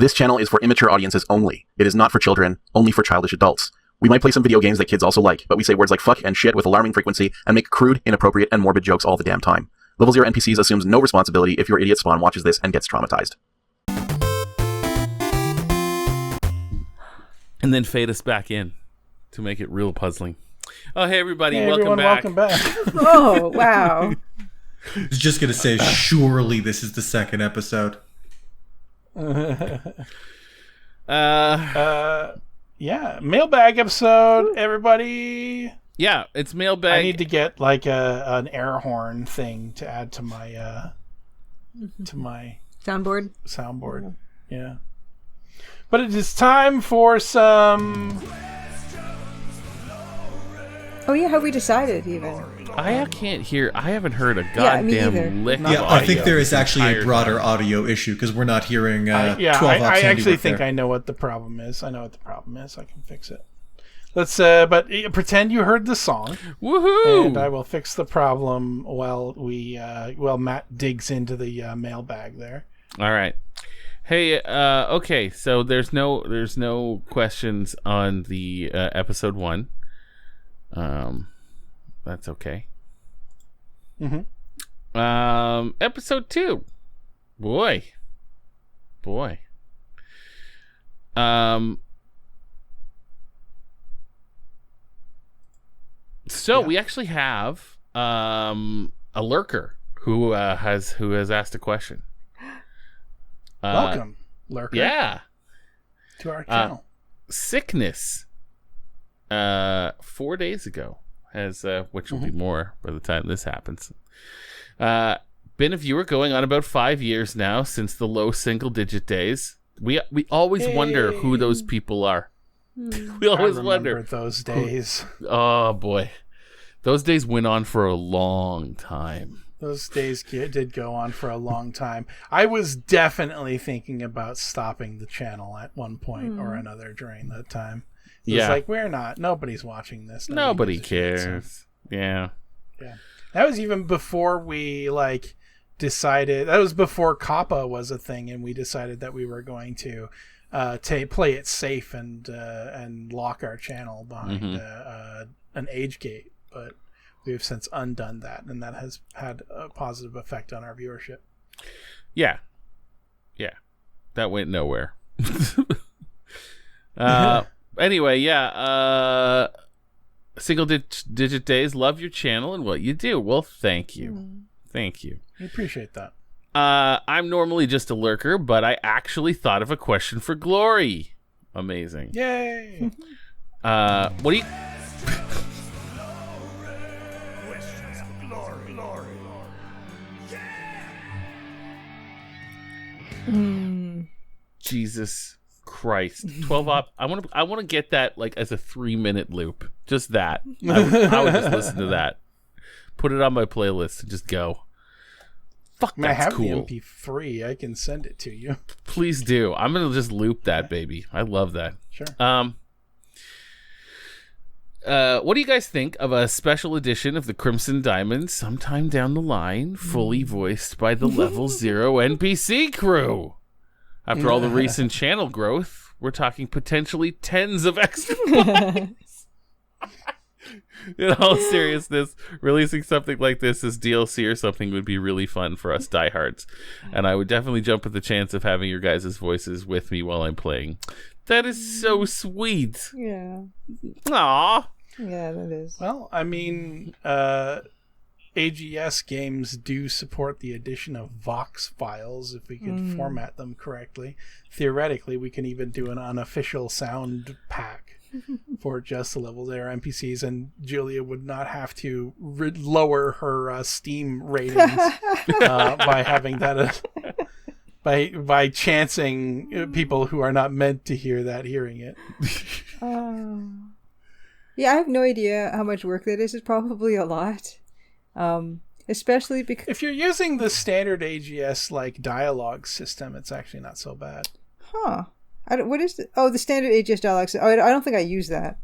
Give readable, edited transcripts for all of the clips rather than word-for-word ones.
This channel is for immature audiences only. It is not for children, only for childish adults. We might play some video games that kids also like, but we say words like fuck and shit with alarming frequency and make crude, inappropriate, and morbid jokes all the damn time. Level 0 NPCs assumes no responsibility if your idiot spawn watches this and gets traumatized. And then fade us back in to make it real puzzling. Oh, hey, everybody. Hey, welcome back. Oh, wow. I was just going to say, surely this is the second episode. Yeah, mailbag episode, everybody. Yeah, it's mailbag. I need to get like an air horn thing to add to my soundboard. Yeah. But it is time for some... Oh yeah, have we decided even? I can't hear. I haven't heard a goddamn lick of audio. I think there is actually a broader audio issue because we're not hearing 12 I actually think I know what the problem is. I can fix it. Let's but pretend you heard the song. Woohoo! And I will fix the problem while Matt digs into the mailbag there. All right. Hey, okay, so there's no questions on the episode 1. That's okay. Mm-hmm. Episode 2. Boy. So we actually have a lurker who has asked a question. Welcome, lurker. Yeah. To our channel. Sickness. 4 days ago, which will be more by the time this happens. Been a viewer going on about 5 years now since the low single-digit days. We always wonder who those people are. We always wonder those days. Oh boy, those days went on for a long time. Those days did go on for a long time. I was definitely thinking about stopping the channel at one point or another during that time. It's like, nobody's watching this. Nobody cares. Yeah. That was even before we decided. That was before Kappa was a thing, and we decided that we were going to play it safe and lock our channel behind an age gate. But we have since undone that, and that has had a positive effect on our viewership. Yeah. That went nowhere. Anyway, single digit days, love your channel and what you do. Well, thank you. Thank you. We appreciate that. I'm normally just a lurker, but I actually thought of a question for Glory. Amazing. Yay! What do you... Jesus Christ. 12 op. I want to get that as a 3-minute loop. Just that. I would just listen to that. Put it on my playlist and just go. Fuck, that's I have cool. the MP3. I can send it to you. Please do. I'm gonna just loop that baby. I love that. Sure. What do you guys think of a special edition of the Crimson Diamond sometime down the line, fully voiced by the Level 0 NPC crew? After all the recent channel growth, we're talking potentially tens of extra points. In all seriousness, releasing something like this as DLC or something would be really fun for us diehards. And I would definitely jump at the chance of having your guys' voices with me while I'm playing. That is so sweet. Yeah. Aww. Yeah, that is. Well, I mean, AGS games do support the addition of Vox files if we can format them correctly. Theoretically, we can even do an unofficial sound pack for just the Level 0 NPCs, and Julia would not have to lower her Steam ratings by having that by chancing people who are not meant to hear that hearing it. Yeah, I have no idea how much work that is. It's probably a lot. Especially because if you're using the standard AGS dialogue system, it's actually not so bad. Huh. What is the standard AGS dialogue system? I don't think I use that.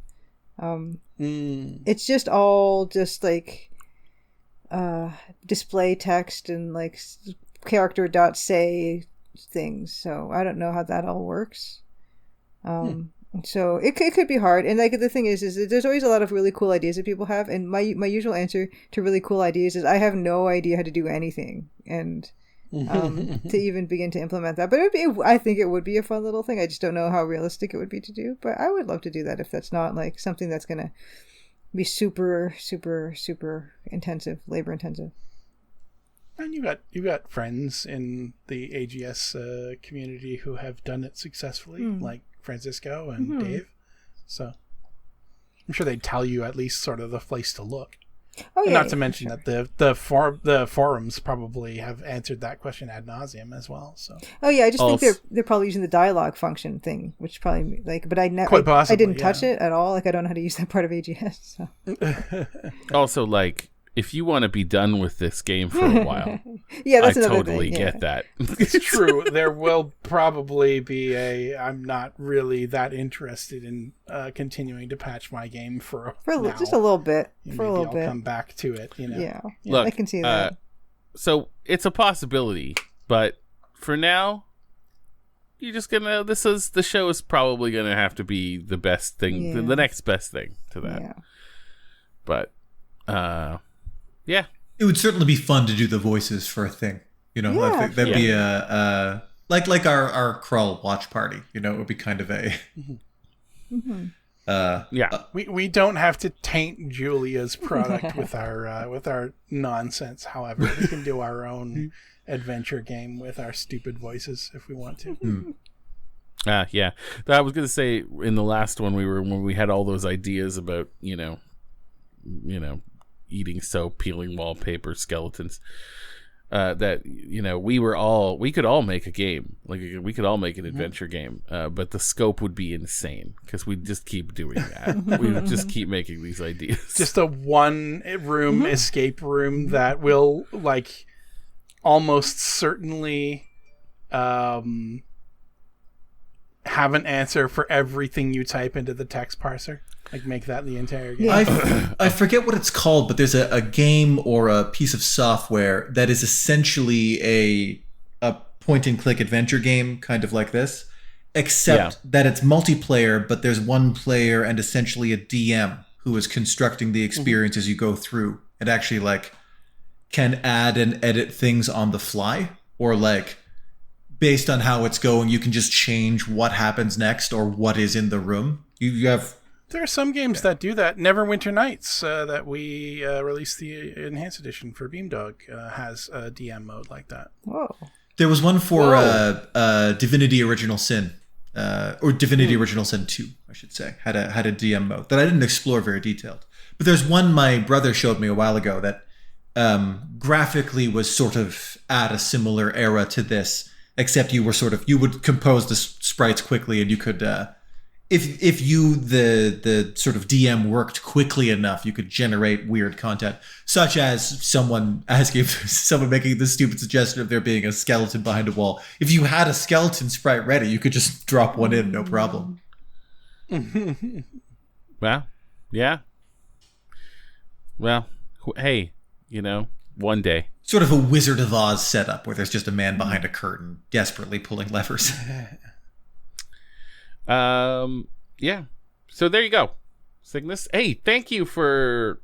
It's just all display text and character.say things. So I don't know how that all works. So it could be hard. And like the thing is there's always a lot of really cool ideas that people have. And my usual answer to really cool ideas is I have no idea how to do anything. And to even begin to implement that. But I think it would be a fun little thing. I just don't know how realistic it would be to do. But I would love to do that if that's not like something that's going to be super, super, super intensive, labor intensive. And you've got friends in the AGS community who have done it successfully, like Francisco and Dave. So I'm sure they'd tell you at least sort of the place to look. Oh, yeah, not to mention that the forums probably have answered that question ad nauseum as well. So. Oh yeah, I just think they're probably using the dialogue function thing, which probably like, but I didn't touch it at all. Like I don't know how to use that part of AGS. So. Also, like if you want to be done with this game for a while, yeah, that's I another totally thing. Yeah. get that. It's true. There will probably be I'm not really that interested in continuing to patch my game for now. Just a little bit. Maybe For a little I'll bit. come back to it. Yeah. Look, I can see that. So it's a possibility, but for now, you're just gonna. The show is probably gonna have to be the best thing, the next best thing to that. Yeah. But, yeah. It would certainly be fun to do the voices for a thing. You know, Yeah, that'd be a like our crawl watch party. You know, it would be kind of a. We don't have to taint Julia's product with our nonsense. However, we can do our own adventure game with our stupid voices if we want to. Yeah. I was gonna say in the last one when we had all those ideas about eating soap, peeling wallpaper, skeletons. That we could all make a game, like we could all make an adventure game, but the scope would be insane because we'd just keep doing that. We would just keep making these ideas. Just a one room escape room that will like almost certainly have an answer for everything you type into the text parser. Like make that the entire game. I forget what it's called, but there's a game or a piece of software that is essentially a point-and-click adventure game, kind of like this, except that it's multiplayer, but there's one player and essentially a DM who is constructing the experience as you go through. It actually like can add and edit things on the fly, or like based on how it's going, you can just change what happens next or what is in the room. You have. There are some games that do that. Neverwinter Nights that we released the enhanced edition for Beamdog has a DM mode like that. Whoa. There was one for Divinity Original Sin, or Divinity Original Sin 2, I should say, had a DM mode that I didn't explore very detailed. But there's one my brother showed me a while ago that graphically was sort of at a similar era to this, except you would compose the sprites quickly, and you could. If you the sort of DM worked quickly enough, you could generate weird content, such as someone making the stupid suggestion of there being a skeleton behind a wall. If you had a skeleton sprite ready, you could just drop one in, no problem. Well, yeah. Well, hey, one day. Sort of a Wizard of Oz setup where there's just a man behind a curtain desperately pulling levers. Yeah. So there you go. Cygnus. Hey, thank you for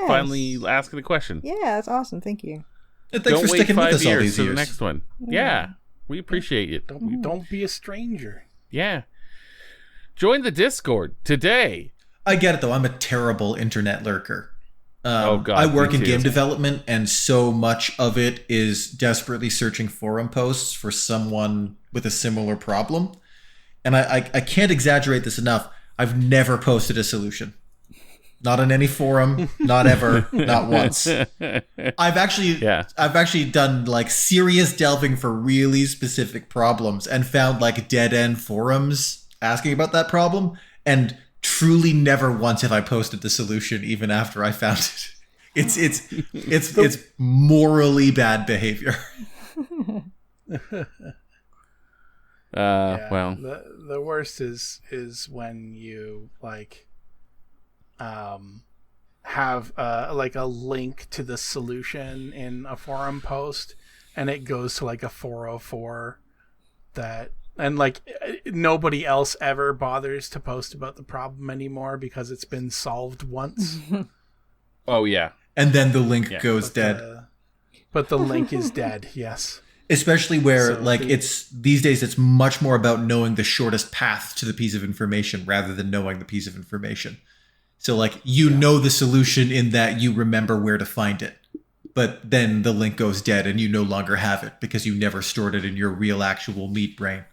finally asking the question. Yeah, that's awesome. Thank you. And thanks for sticking with us all these for years. The next one. Yeah. We appreciate it. Don't be a stranger. Yeah. Join the Discord today. I get it though. I'm a terrible internet lurker. Oh God. I work in game development, and so much of it is desperately searching forum posts for someone with a similar problem. And I can't exaggerate this enough. I've never posted a solution. Not on any forum, not ever, not once. I've actually done like serious delving for really specific problems and found like dead end forums asking about that problem, and truly never once have I posted the solution even after I found it. It's morally bad behavior. Well, the worst is when you like have like a link to the solution in a forum post, and it goes to like a 404 and like nobody else ever bothers to post about the problem anymore because it's been solved once. Oh yeah. And then the link goes dead. But the link is dead. Yes. Especially where it's these days it's much more about knowing the shortest path to the piece of information rather than knowing the piece of information. So like you know the solution in that you remember where to find it. But then the link goes dead and you no longer have it because you never stored it in your real actual meat brain.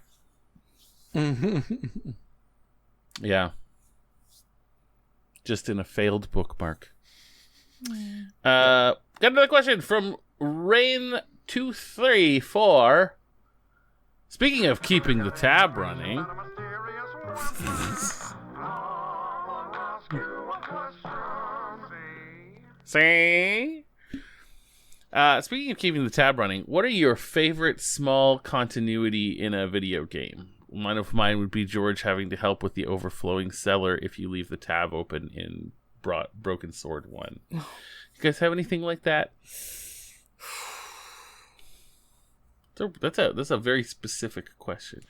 Yeah. Just in a failed bookmark. Got another question from Rain234. Speaking of keeping the tab running. See? Speaking of keeping the tab running, what are your favorite small continuity in a video game? One of mine would be George having to help with the overflowing cellar if you leave the tab open in Broken Sword 1. You guys have anything like that? That's a very specific question.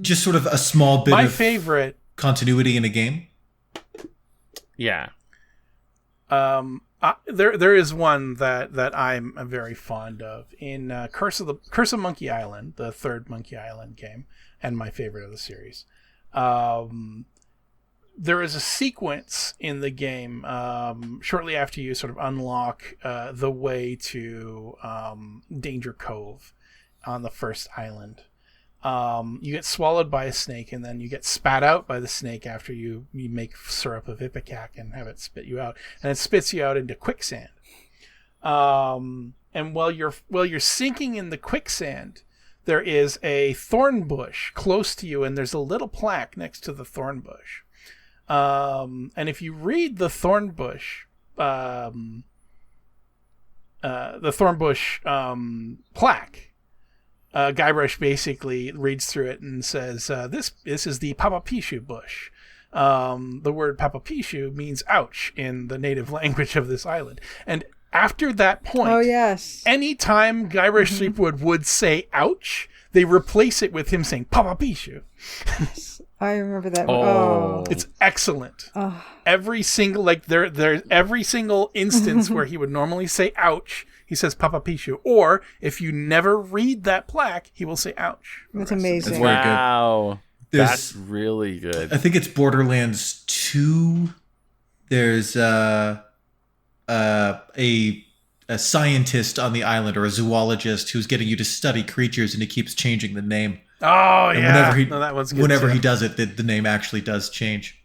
Just sort of a small bit of favorite continuity in a game? Yeah. There is one that I'm very fond of in Curse of Monkey Island, the third Monkey Island game, and my favorite of the series. There is a sequence in the game shortly after you sort of unlock the way to Danger Cove on the first island. You get swallowed by a snake, and then you get spat out by the snake after you make syrup of ipecac and have it spit you out, and it spits you out into quicksand. And while you're sinking in the quicksand, there is a thorn bush close to you, and there's a little plaque next to the thorn bush. And if you read the thorn bush, plaque. Guybrush basically reads through it and says, this is the Papapishu bush. The word Papapishu means ouch in the native language of this island. And after that point, anytime Guybrush Threepwood would say ouch, they replace it with him saying Papapishu. I remember that. It's excellent. Every single every single instance where he would normally say ouch, he says Papapishu. Or if you never read that plaque, he will say ouch. That's amazing. That's very good. Wow. That's really good. I think it's Borderlands 2. There's a scientist on the island, or a zoologist, who's getting you to study creatures, and he keeps changing the name. Oh, and yeah. That one's good whenever too. he does it, the name actually does change.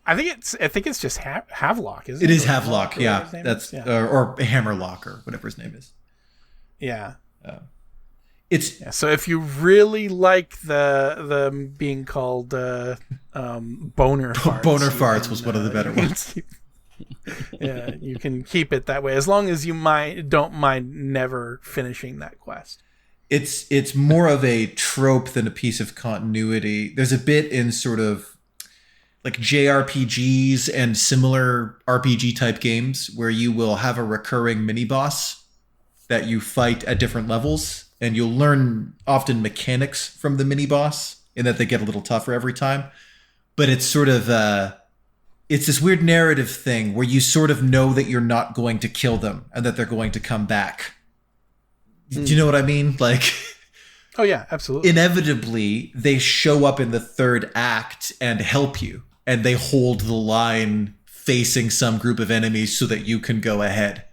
I think it's just Havelock, isn't it? It is Havelock, yeah. That's or Hammerlock, or whatever his name is. Yeah. So if you really like the being called boner farts. Boner farts was one of the better ones. Yeah, you can keep it that way as long as you don't mind never finishing that quest. It's more of a trope than a piece of continuity. There's a bit in sort of like JRPGs and similar RPG type games where you will have a recurring mini boss that you fight at different levels, and you'll learn often mechanics from the mini boss in that they get a little tougher every time. But it's sort of it's this weird narrative thing where you sort of know that you're not going to kill them and that they're going to come back. Do you know what I mean? Like, oh yeah, absolutely. Inevitably, they show up in the third act and help you, and they hold the line facing some group of enemies so that you can go ahead.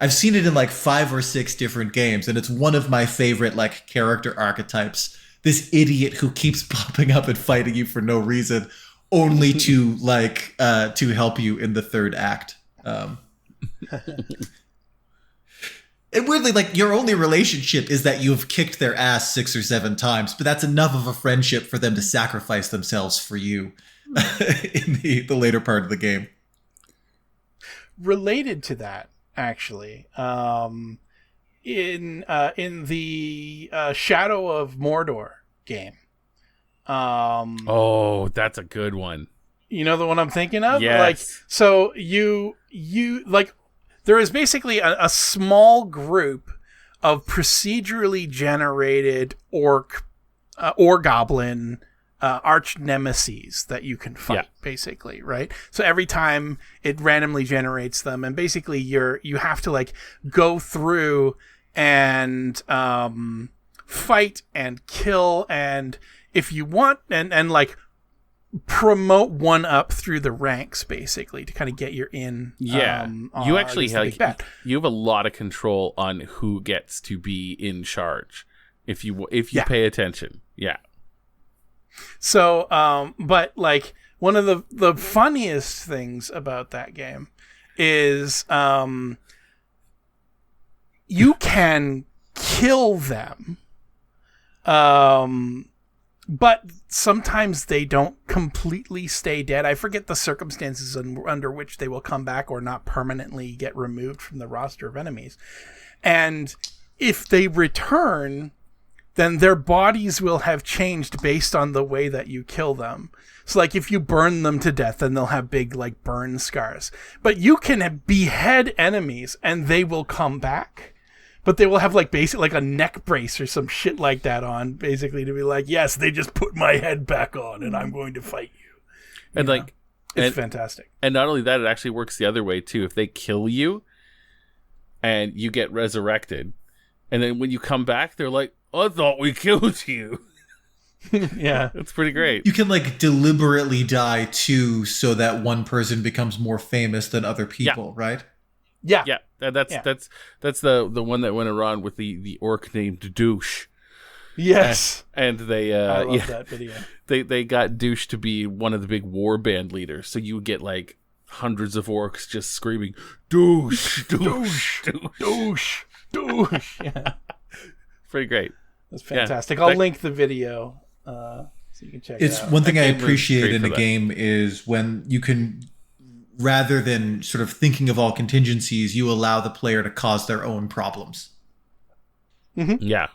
I've seen it in like 5 or 6 different games, and it's one of my favorite like character archetypes. This idiot who keeps popping up and fighting you for no reason, only to to help you in the third act. And weirdly, like, your only relationship is that you have kicked their ass 6 or 7 times, but that's enough of a friendship for them to sacrifice themselves for you in the later part of the game. Related to that, actually, in the Shadow of Mordor game. That's a good one. You know the one I'm thinking of? Yes. Like, so you like, there is basically a small group of procedurally generated orc or goblin arch nemesis that you can fight, basically, right? So every time it randomly generates them, and basically you have to like go through and fight and kill, and if you want, and like promote one up through the ranks, basically, to kind of get your in. You actually you have a lot of control on who gets to be in charge if you pay attention. Yeah. So, but like one of the funniest things about that game is you can kill them, but sometimes they don't completely stay dead. I forget the circumstances under which they will come back or not permanently get removed from the roster of enemies. And if they return, then their bodies will have changed based on the way that you kill them. So like if you burn them to death, then they'll have big like burn scars. But you can behead enemies and they will come back. But they will have like like a neck brace or some shit like that on, basically, to be like, yes, they just put my head back on and I'm going to fight you. And like, it's fantastic. And not only that, it actually works the other way too. If they kill you and you get resurrected, and then when you come back, they're like, I thought we killed you. Yeah. It's pretty great. You can like deliberately die too, so that one person becomes more famous than other people, right? Yeah. Yeah. That's the one that went around with the orc named Douche. Yes. And they I love that video. They got Douche to be one of the big war band leaders. So you would get like hundreds of orcs just screaming, Douche, Douche, Douche, Douche. Yeah. Pretty great. That's fantastic. I'll link the video so you can check it out. It's one thing I appreciate in a that. game is when you can, rather than sort of thinking of all contingencies, you allow the player to cause their own problems. Mm-hmm. Yeah.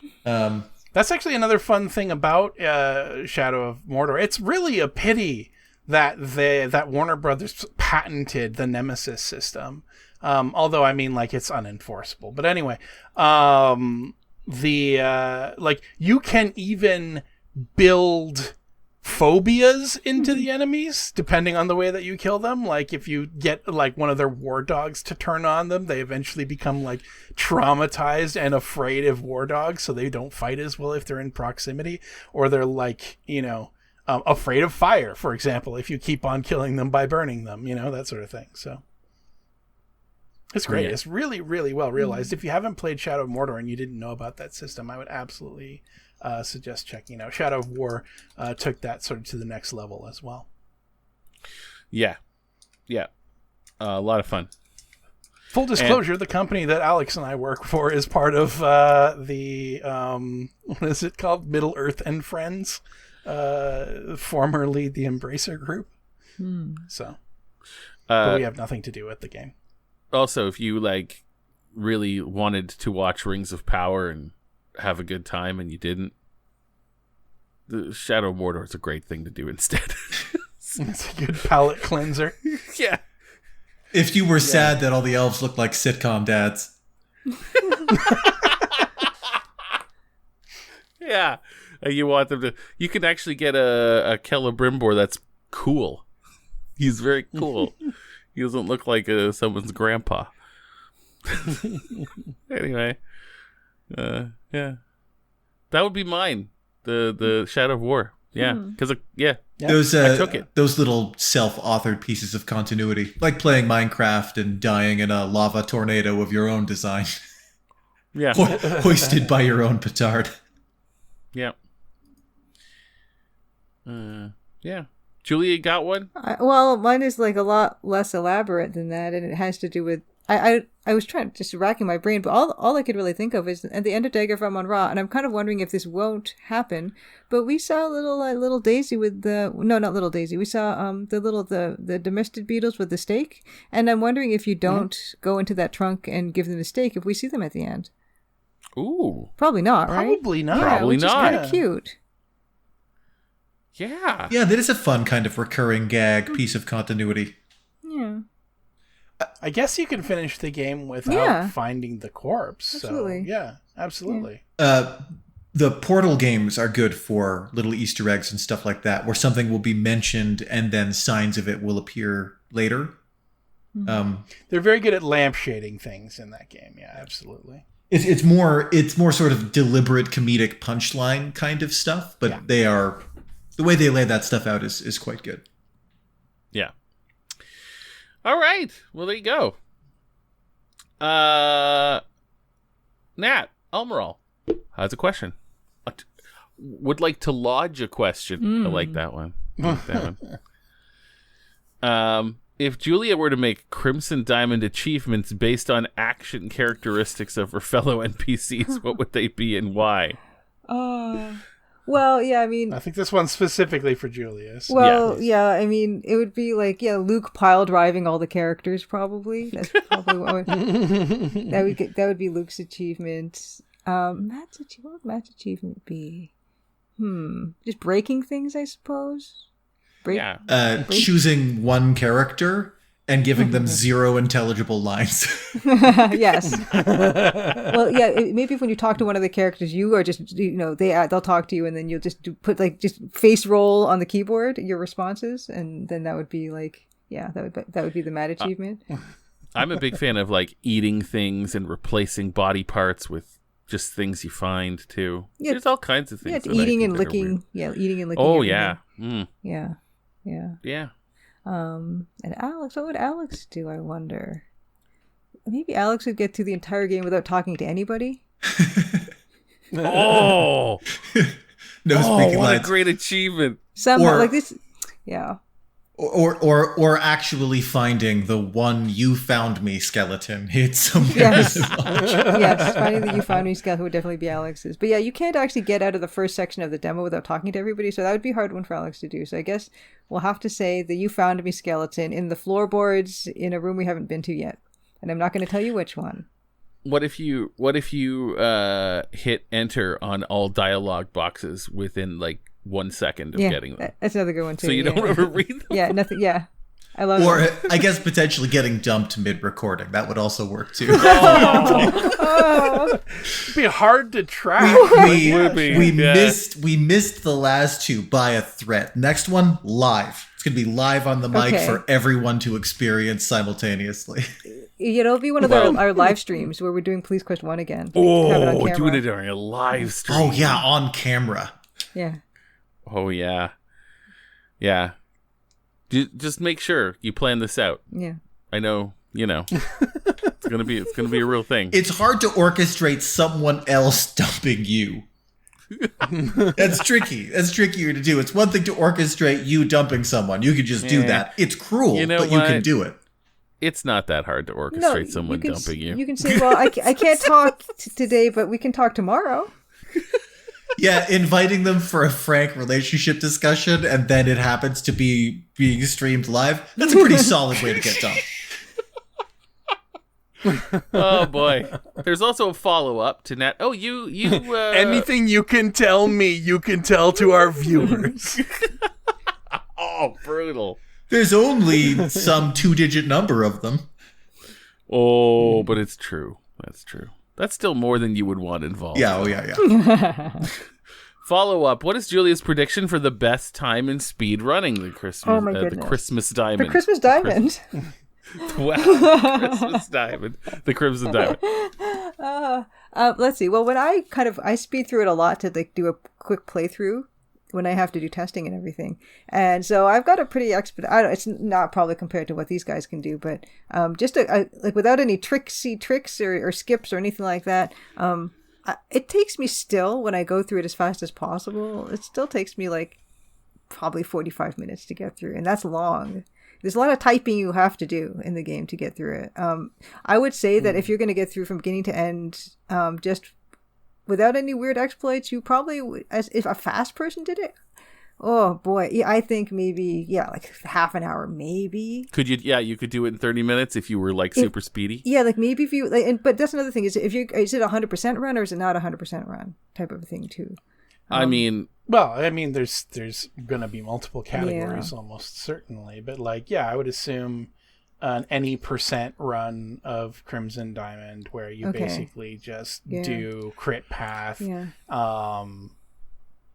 That's actually another fun thing about Shadow of Mordor. It's really a pity that Warner Brothers patented the Nemesis system. Although, I mean, like, it's unenforceable. But anyway, like, you can even build phobias into the enemies depending on the way that you kill them. Like if you get like one of their war dogs to turn on them, they eventually become like traumatized and afraid of war dogs, so they don't fight as well if they're in proximity, or they're like, afraid of fire, for example, if you keep on killing them by burning them, that sort of thing. So it's great. Yeah. It's really, really well realized. If you haven't played Shadow of Mordor and you didn't know about that system, I would absolutely suggest checking out. Shadow of War took that sort of to the next level as well. Yeah. A lot of fun. Full disclosure, the company that Alex and I work for is part of the what is it called? Middle Earth and Friends, formerly the Embracer Group. So but we have nothing to do with the game. Also, if you like really wanted to watch Rings of Power and have a good time and you didn't, the Shadow of Mordor is a great thing to do instead. It's a good palate cleanser. Yeah. If you were sad that all the elves look like sitcom dads. Yeah. You want them to... You can actually get a Celebrimbor that's cool. He's very cool. He doesn't look like someone's grandpa. Anyway. Yeah. That would be mine. The Shadow of War. Yeah. Because, I took it. Those little self-authored pieces of continuity. Like playing Minecraft and dying in a lava tornado of your own design. Yeah. Hoisted by your own petard. Yeah. Yeah. Julia, got one? Well, mine is like a lot less elaborate than that, and it has to do with... I was trying, just racking my brain, but all I could really think of is at the end of Daggerfall on Ra, and I'm kind of wondering if this won't happen. But we saw little Daisy with the not little Daisy. We saw the domestic beetles with the steak, and I'm wondering if you don't go into that trunk and give them the steak, if we see them at the end. Ooh, probably not, right? Probably not. Yeah, Probably which not. Is kind of cute. Yeah. Yeah, that is a fun kind of recurring gag piece of continuity. Yeah. I guess you can finish the game without finding the corpse. Absolutely. So, yeah. absolutely. The Portal games are good for little Easter eggs and stuff like that, where something will be mentioned and then signs of it will appear later. They're very good at lampshading things in that game. Yeah, absolutely. It's more sort of deliberate comedic punchline kind of stuff, but they are, the way they lay that stuff out is quite good. Yeah. All right. Well, there you go. Nat Almiral has a question. Would like to lodge a question. I like that one. If Julia were to make Crimson Diamond achievements based on action characteristics of her fellow NPCs, what would they be and why? Well, yeah, I mean... I think this one's specifically for Julius. Well, yeah, I mean, it would be like, Luke pile driving all the characters, probably. That's probably what that would be Luke's achievement. What would Matt's achievement be? Just breaking things, I suppose? Choosing one character and giving them 0 intelligible lines. Yes. Well, yeah. Maybe when you talk to one of the characters, you are just they'll talk to you, and then you'll just put just face roll on the keyboard your responses, and then that would be that would be the Matt achievement. I'm a big fan of eating things and replacing body parts with just things you find too. Yeah, there's all kinds of things. Yeah, eating and licking. Yeah, eating and licking. Oh yeah. Yeah. Yeah. And Alex, what would Alex do, I wonder? Maybe Alex would get through the entire game without talking to anybody. No speaking lines. What a great achievement. Somehow, like this, yeah. Or actually finding the one you found me skeleton hid somewhere. Yes, yes. Finding the you found me skeleton would definitely be Alex's. But yeah, you can't actually get out of the first section of the demo without talking to everybody, so that would be a hard one for Alex to do. So I guess we'll have to say the you found me skeleton in the floorboards in a room we haven't been to yet, and I'm not going to tell you which one. What if you hit enter on all dialogue boxes within 1 second of getting them? That's another good one too. So you don't ever read them? Yeah, nothing. Yeah, I love it. Or I guess potentially getting dumped mid-recording. That would also work too. It'd be hard to track. We missed the last two by a threat. Next one, live. It's gonna be live on the mic for everyone to experience simultaneously. It'll be one of our live streams where we're doing Police Quest 1 again. Doing it during a live stream. Oh yeah, on camera. Yeah. Oh yeah. Yeah. Just make sure you plan this out. Yeah. I know, it's gonna be a real thing. It's hard to orchestrate someone else dumping you. That's tricky. That's trickier to do. It's one thing to orchestrate you dumping someone. You could just do that. It's cruel, but you can do it. It's not that hard to orchestrate someone dumping you. You can say, well, I can't talk today, but we can talk tomorrow. Yeah, inviting them for a frank relationship discussion, and then it happens to be being streamed live. That's a pretty solid way to get dumped. Oh boy. There's also a follow-up to Nat. Oh, you anything you can tell me, you can tell to our viewers. Oh, brutal. There's only some 2-digit number of them. Oh, but it's true. That's true. That's still more than you would want involved. Yeah, oh yeah. Follow-up. What is Julia's prediction for the best time in speed running the Christmas the Christmas Diamond? The Christmas Diamond. Wow. Christmas Diamond. The Crimson Diamond. Let's see. Well, when I speed through it a lot to do a quick playthrough when I have to do testing and everything. And so I've got a pretty it's not probably compared to what these guys can do, but just without any tricks or skips or anything like that, it takes me still, when I go through it as fast as possible, it still takes me probably 45 minutes to get through, and that's long. There's a lot of typing you have to do in the game to get through it. I would say that if you're going to get through from beginning to end, just without any weird exploits, you probably, if a fast person did it, oh boy, yeah, I think maybe, half an hour, maybe. Could you, you could do it in 30 minutes if you were super speedy? Yeah, maybe if you, but that's another thing, is it a 100% run or is it not a 100% run type of thing too? There's going to be multiple categories almost certainly, but I would assume any percent run of Crimson Diamond where you basically just do crit path. Yeah.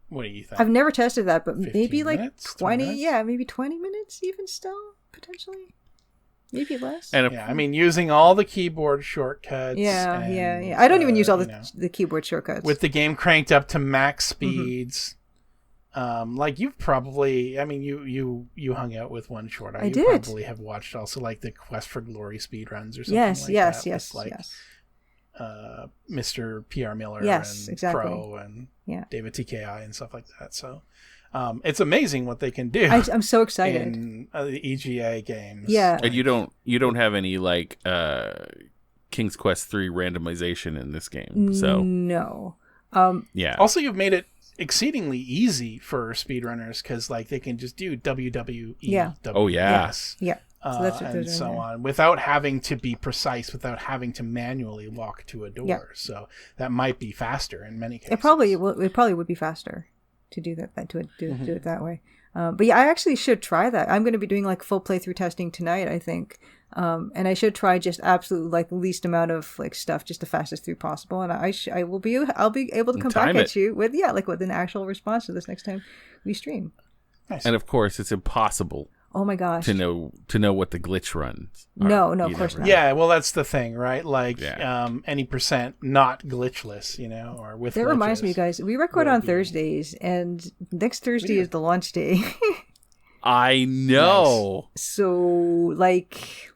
What do you think? I've never tested that, but maybe like minutes, 20. Yeah, maybe 20 minutes even still potentially. Maybe less. And I mean, using all the keyboard shortcuts. Yeah. I don't even use all the keyboard shortcuts. With the game cranked up to max speeds. Like you've probably, I mean, you hung out with One Short Eye. I you did. Probably have watched also like the Quest for Glory speedruns or something yes, like yes, that. yes, With, like, yes. Mr. PR Miller Yes, and exactly. Pro and Yeah. David TKI and stuff like that. So it's amazing what they can do. I'm so excited. In the EGA games. Yeah. And you don't have any like King's Quest 3 randomization in this game. So no. yeah. Also, you've made it exceedingly easy for speedrunners because like they can just do WWE. Yeah. Oh yeah. WS, Yeah. So that's what they're and doing so there. on, without having to be precise, without having to manually walk to a door. Yeah. So that might be faster in many cases. It probably would be faster to do that do it that way. But yeah, I actually should try that. I'm going to be doing like full playthrough testing tonight, I think. And I should try just absolute like least amount of like stuff, just the fastest through possible. And I'll be able to come back at you with with an actual response to this next time we stream. Nice. And of course, it's impossible Oh my gosh. to know what the glitch runs are. No, of You course never not. know. Yeah, well, that's the thing, right? Like, Yeah. any percent not glitchless, or with. That reminds me, glitches. guys. We record will on be- Thursdays, and next Thursday do. is the launch day. I know. So, like,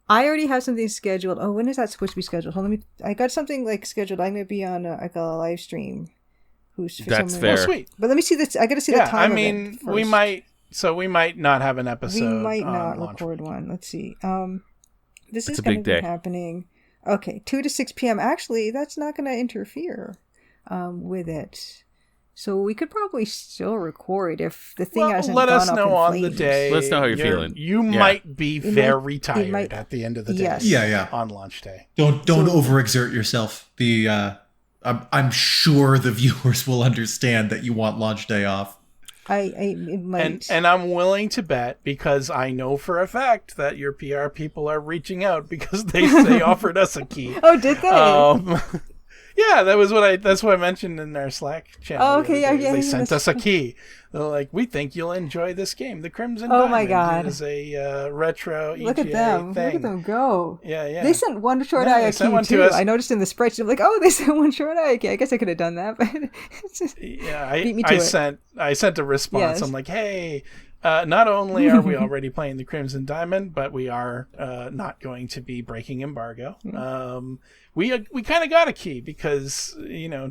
I already have something scheduled. Oh, when is that supposed to be scheduled? Hold on, I got something like scheduled. I'm gonna be on like a live stream. That's Oh, fair. sweet. But let me see this. I gotta see the Yeah, time. I mean, of it we first. might. So we might not have an episode. We might on not launch record weekend. one. Let's see. This It's is a going to big be day. happening. Okay, 2 to 6 p.m. Actually, that's not going to interfere with it. So we could probably still record if the thing Well, hasn't let gone us up know in on the flames. day. Let us know how you're feeling. You Yeah. might be very it tired might- at the end of the day. Yes. Yeah. On launch day. Don't overexert yourself. I'm sure the viewers will understand that you want launch day off. It might. And I'm willing to bet, because I know for a fact that your PR people are reaching out because they offered us a key. Oh, did they? Yeah, that's what I mentioned in our Slack channel. Oh, the okay, other yeah, day. yeah, They yeah, sent that's us a key. They're like, we think you'll enjoy this game, the Crimson Oh Diamond. my God. It is a retro EGA Look at them. thing. Look at them go. Yeah. They sent one short Yeah, eye they a sent key one to too. us. I noticed in the spreadsheet. I'm like, oh, they sent one short eye key. I guess I could have done that, but it's just, Yeah, beat me to it. I sent a response. Yes. I'm like, hey, not only are we already playing the Crimson Diamond, but we are not going to be breaking embargo. We kind of got a key because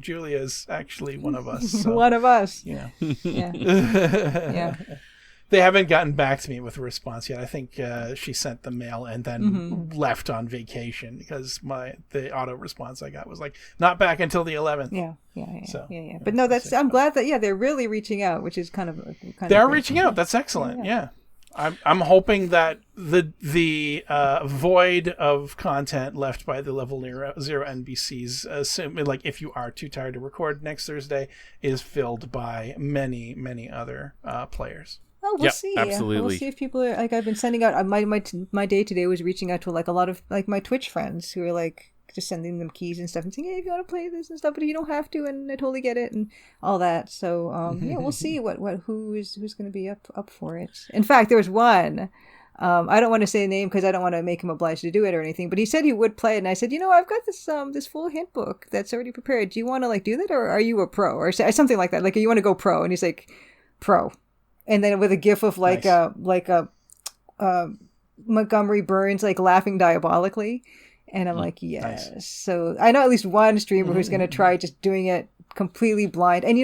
Julia's actually one of us. So, one of us. Yeah. Yeah. They haven't gotten back to me with a response yet. I think she sent the mail and then left on vacation because the auto response I got was like, not back until the 11th. Yeah. So, Yeah. But no, I'm glad that they're really reaching out, which is kind of They are great. reaching out. That's excellent. Yeah. I'm hoping that the void of content left by the level 0 NPCs, like if you are too tired to record next Thursday, is filled by many, many other players. Oh, we'll Yep, see. absolutely. We'll see if people are like. I've been sending out my day today was reaching out to like a lot of like my Twitch friends who are like just sending them keys and stuff and saying, hey, if you want to play this and stuff, but you don't have to, and I totally get it and all that. So yeah, we'll see who's going to be up for it. In fact, there was one. I don't want to say a name because I don't want to make him obliged to do it or anything. But he said he would play it, and I said, I've got this full hint book that's already prepared. Do you want to like do that, or are you a pro, or something like that? Like, you want to go pro? And he's like, pro, and then with a gif of like Nice. Montgomery Burns like laughing diabolically, and I'm like, yes. Nice. So I know at least one streamer who's going to try just doing it completely blind, and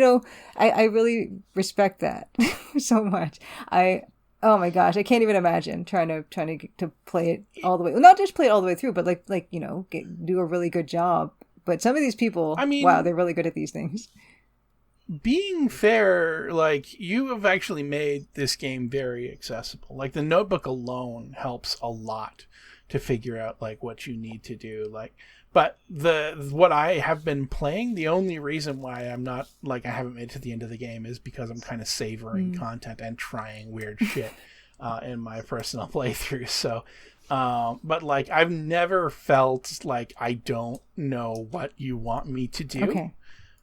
I really respect that so much. Oh my gosh, I can't even imagine trying to play it all the way. Well, not just play it all the way through, but like do a really good job. But some of these people, I mean, wow, they're really good at these things. Being fair, like, you have actually made this game very accessible. Like, the notebook alone helps a lot to figure out like what you need to do. Like, but what I have been playing, the only reason why I'm not like I haven't made it to the end of the game is because I'm kind of savoring content and trying weird shit. in my personal playthrough. So, but like I've never felt like I don't know what you want me to do. Okay.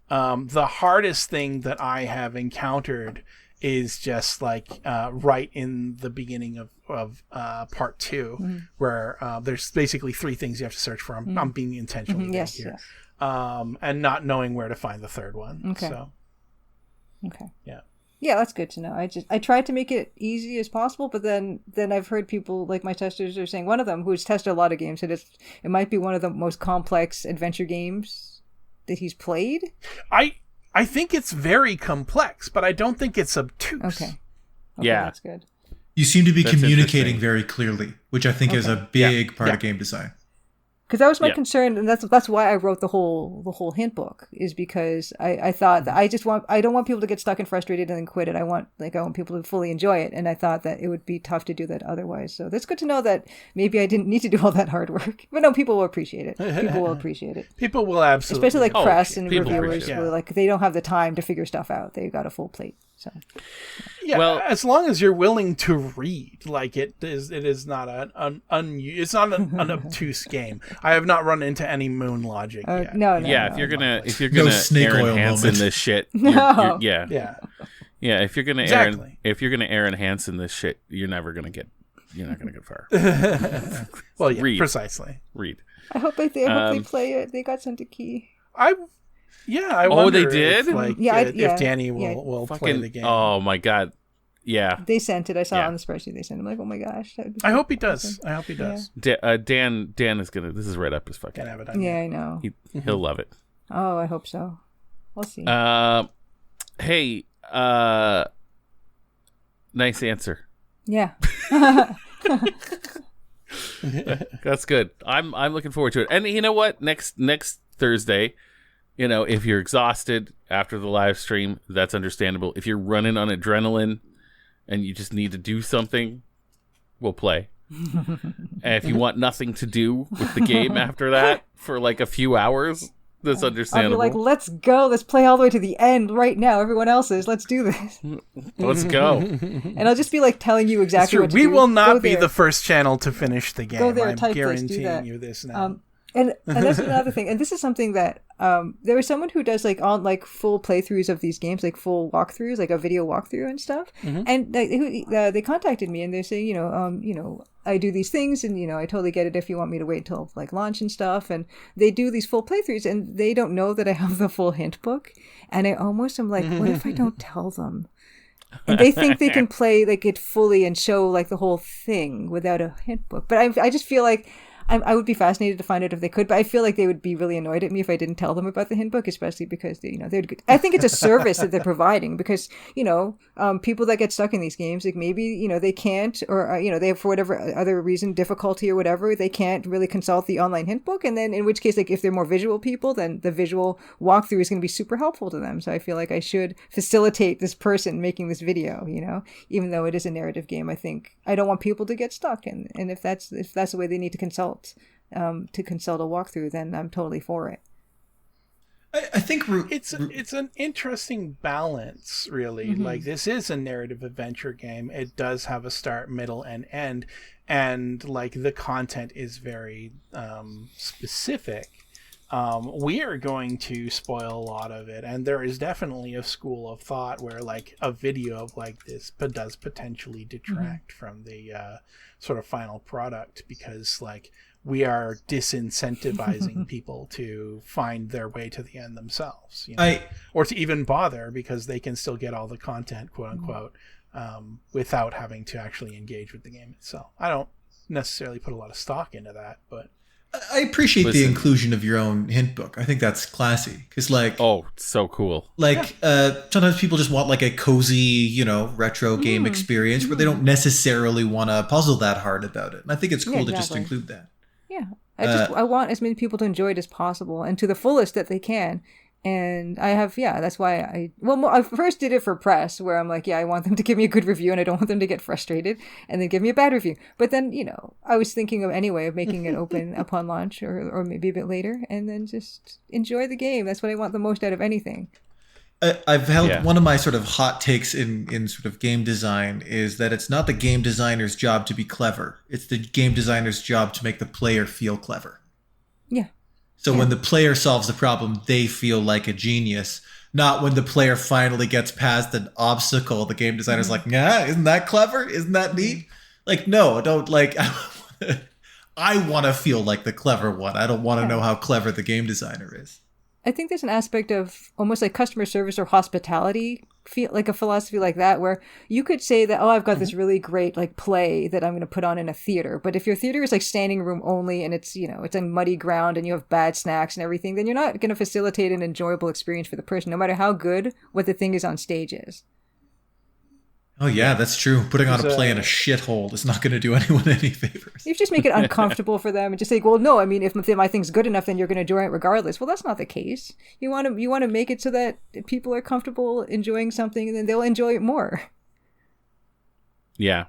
The hardest thing that I have encountered is just like right in the beginning of part 2, where there's basically 3 things you have to search for. I'm being intentionally vague Yes, here. yes. And not knowing where to find the third one. Okay. So, Okay. yeah. Yeah, that's good to know. I tried to make it easy as possible, but then I've heard people, like my testers are saying, one of them who's tested a lot of games, said it might be one of the most complex adventure games that he's played. I think it's very complex, but I don't think it's obtuse. Okay, Yeah. that's good. You seem to be That's communicating interesting. very clearly, which I think is a big part of game design. Because that was my Yeah. concern, and that's why I wrote the whole hint book, is because I thought that I don't want people to get stuck and frustrated and then quit it. I want people to fully enjoy it, and I thought that it would be tough to do that otherwise. So that's good to know that maybe I didn't need to do all that hard work. But no, people will appreciate it. People will appreciate it, People will absolutely. especially like press and people reviewers, appreciate it. who like they don't have the time to figure stuff out. They got a full plate. So Yeah, Well- as long as you're willing to read, like it is not an obtuse game. I have not run into any moon logic yet. no, Yeah, no. if you're No gonna snake Aaron oil Hansen moment. this shit, No. yeah, Yeah. If you're gonna Exactly. Aaron Hansen this shit, you're not gonna get far. Well, yeah, Read. precisely. Read. I hope they play it. They got sent a key. I Oh, wonder they did? if, like, Yeah, if Danny will play Fucking the game. oh my god, yeah. They sent it. I saw Yeah. it on the spreadsheet. They sent it. I'm like, oh my gosh. that would be I so hope he awesome. does. I hope he does. Dan is gonna. This is right up his fucking. Can have it on Yeah, I know. He'll love it. Oh, I hope so. We'll see. Hey, nice answer. Yeah. That's good. I'm looking forward to it. And you know what? Next Thursday, if you're exhausted after the live stream, that's understandable. If you're running on adrenaline and you just need to do something, we'll play. And if you want nothing to do with the game after that for like a few hours, that's I'll be understandable. like, let's go. Let's play all the way to the end right now. Everyone else is. Let's do this. Let's go. And I'll just be like telling you It's exactly true. what to We do. will Go not be there. the first channel to finish the game. Go there, I'm type this, do guaranteeing that. you this now. And that's another thing. And this is something that there was someone who does like on like full playthroughs of these games, like full walkthroughs, like a video walkthrough and stuff. And they contacted me and they say, I do these things and I totally get it if you want me to wait till like launch and stuff. And they do these full playthroughs and they don't know that I have the full hint book. And I almost am like, what if I don't tell them? And they think they can play like it fully and show like the whole thing without a hint book. But I just feel like I would be fascinated to find out if they could, but I feel like they would be really annoyed at me if I didn't tell them about the hint book, especially because they'd. I think it's a service that they're providing because people that get stuck in these games, like maybe they can't, or they have for whatever other reason, difficulty or whatever, they can't really consult the online hint book, and then in which case, like if they're more visual people, then the visual walkthrough is going to be super helpful to them. So I feel like I should facilitate this person making this video, even though it is a narrative game. I think I don't want people to get stuck, and if that's the way they need to consult a walkthrough, then I'm totally for it. I think It's an interesting balance, really. Like, this is a narrative adventure game. It does have a start, middle, and end, and like the content is very specific. We are going to spoil a lot of it, and there is definitely a school of thought where like a video of like this does potentially detract from the sort of final product, because like we are disincentivizing people to find their way to the end themselves, or to even bother, because they can still get all the content, quote unquote, without having to actually engage with the game itself. I don't necessarily put a lot of stock into that, but I appreciate the inclusion of your own hint book. I think that's classy because, like, Oh, so cool. sometimes people just want like a cozy, retro game experience where they don't necessarily want to puzzle that hard about it. And I think it's cool to just exactly. include that. Yeah, I want as many people to enjoy it as possible and to the fullest that they can. And I have, that's why I first did it for press, where I'm like, I want them to give me a good review and I don't want them to get frustrated and then give me a bad review. But then, I was thinking of making it open upon launch or maybe a bit later, and then just enjoy the game. That's what I want the most out of anything. I've held Yeah. one of my sort of hot takes in sort of game design is that it's not the game designer's job to be clever. It's the game designer's job to make the player feel clever. Yeah. So when the player solves the problem, they feel like a genius. Not when the player finally gets past an obstacle, the game designer's like, yeah, isn't that clever? Isn't that neat? Like, no, don't like. I want to feel like the clever one. I don't want to know how clever the game designer is. I think there's an aspect of almost like customer service or hospitality, feel like a philosophy like that, where you could say that, oh, I've got this really great like play that I'm going to put on in a theater. But if your theater is like standing room only and it's, it's on muddy ground and you have bad snacks and everything, then you're not going to facilitate an enjoyable experience for the person, no matter how good what the thing is on stage is. Oh, yeah, that's true. Putting on a play in a shithole is not going to do anyone any favors. You just make it uncomfortable for them and just say, well, no, I mean, if my thing's good enough, then you're going to enjoy it regardless. Well, that's not the case. You want to make it so that people are comfortable enjoying something and then they'll enjoy it more. Yeah.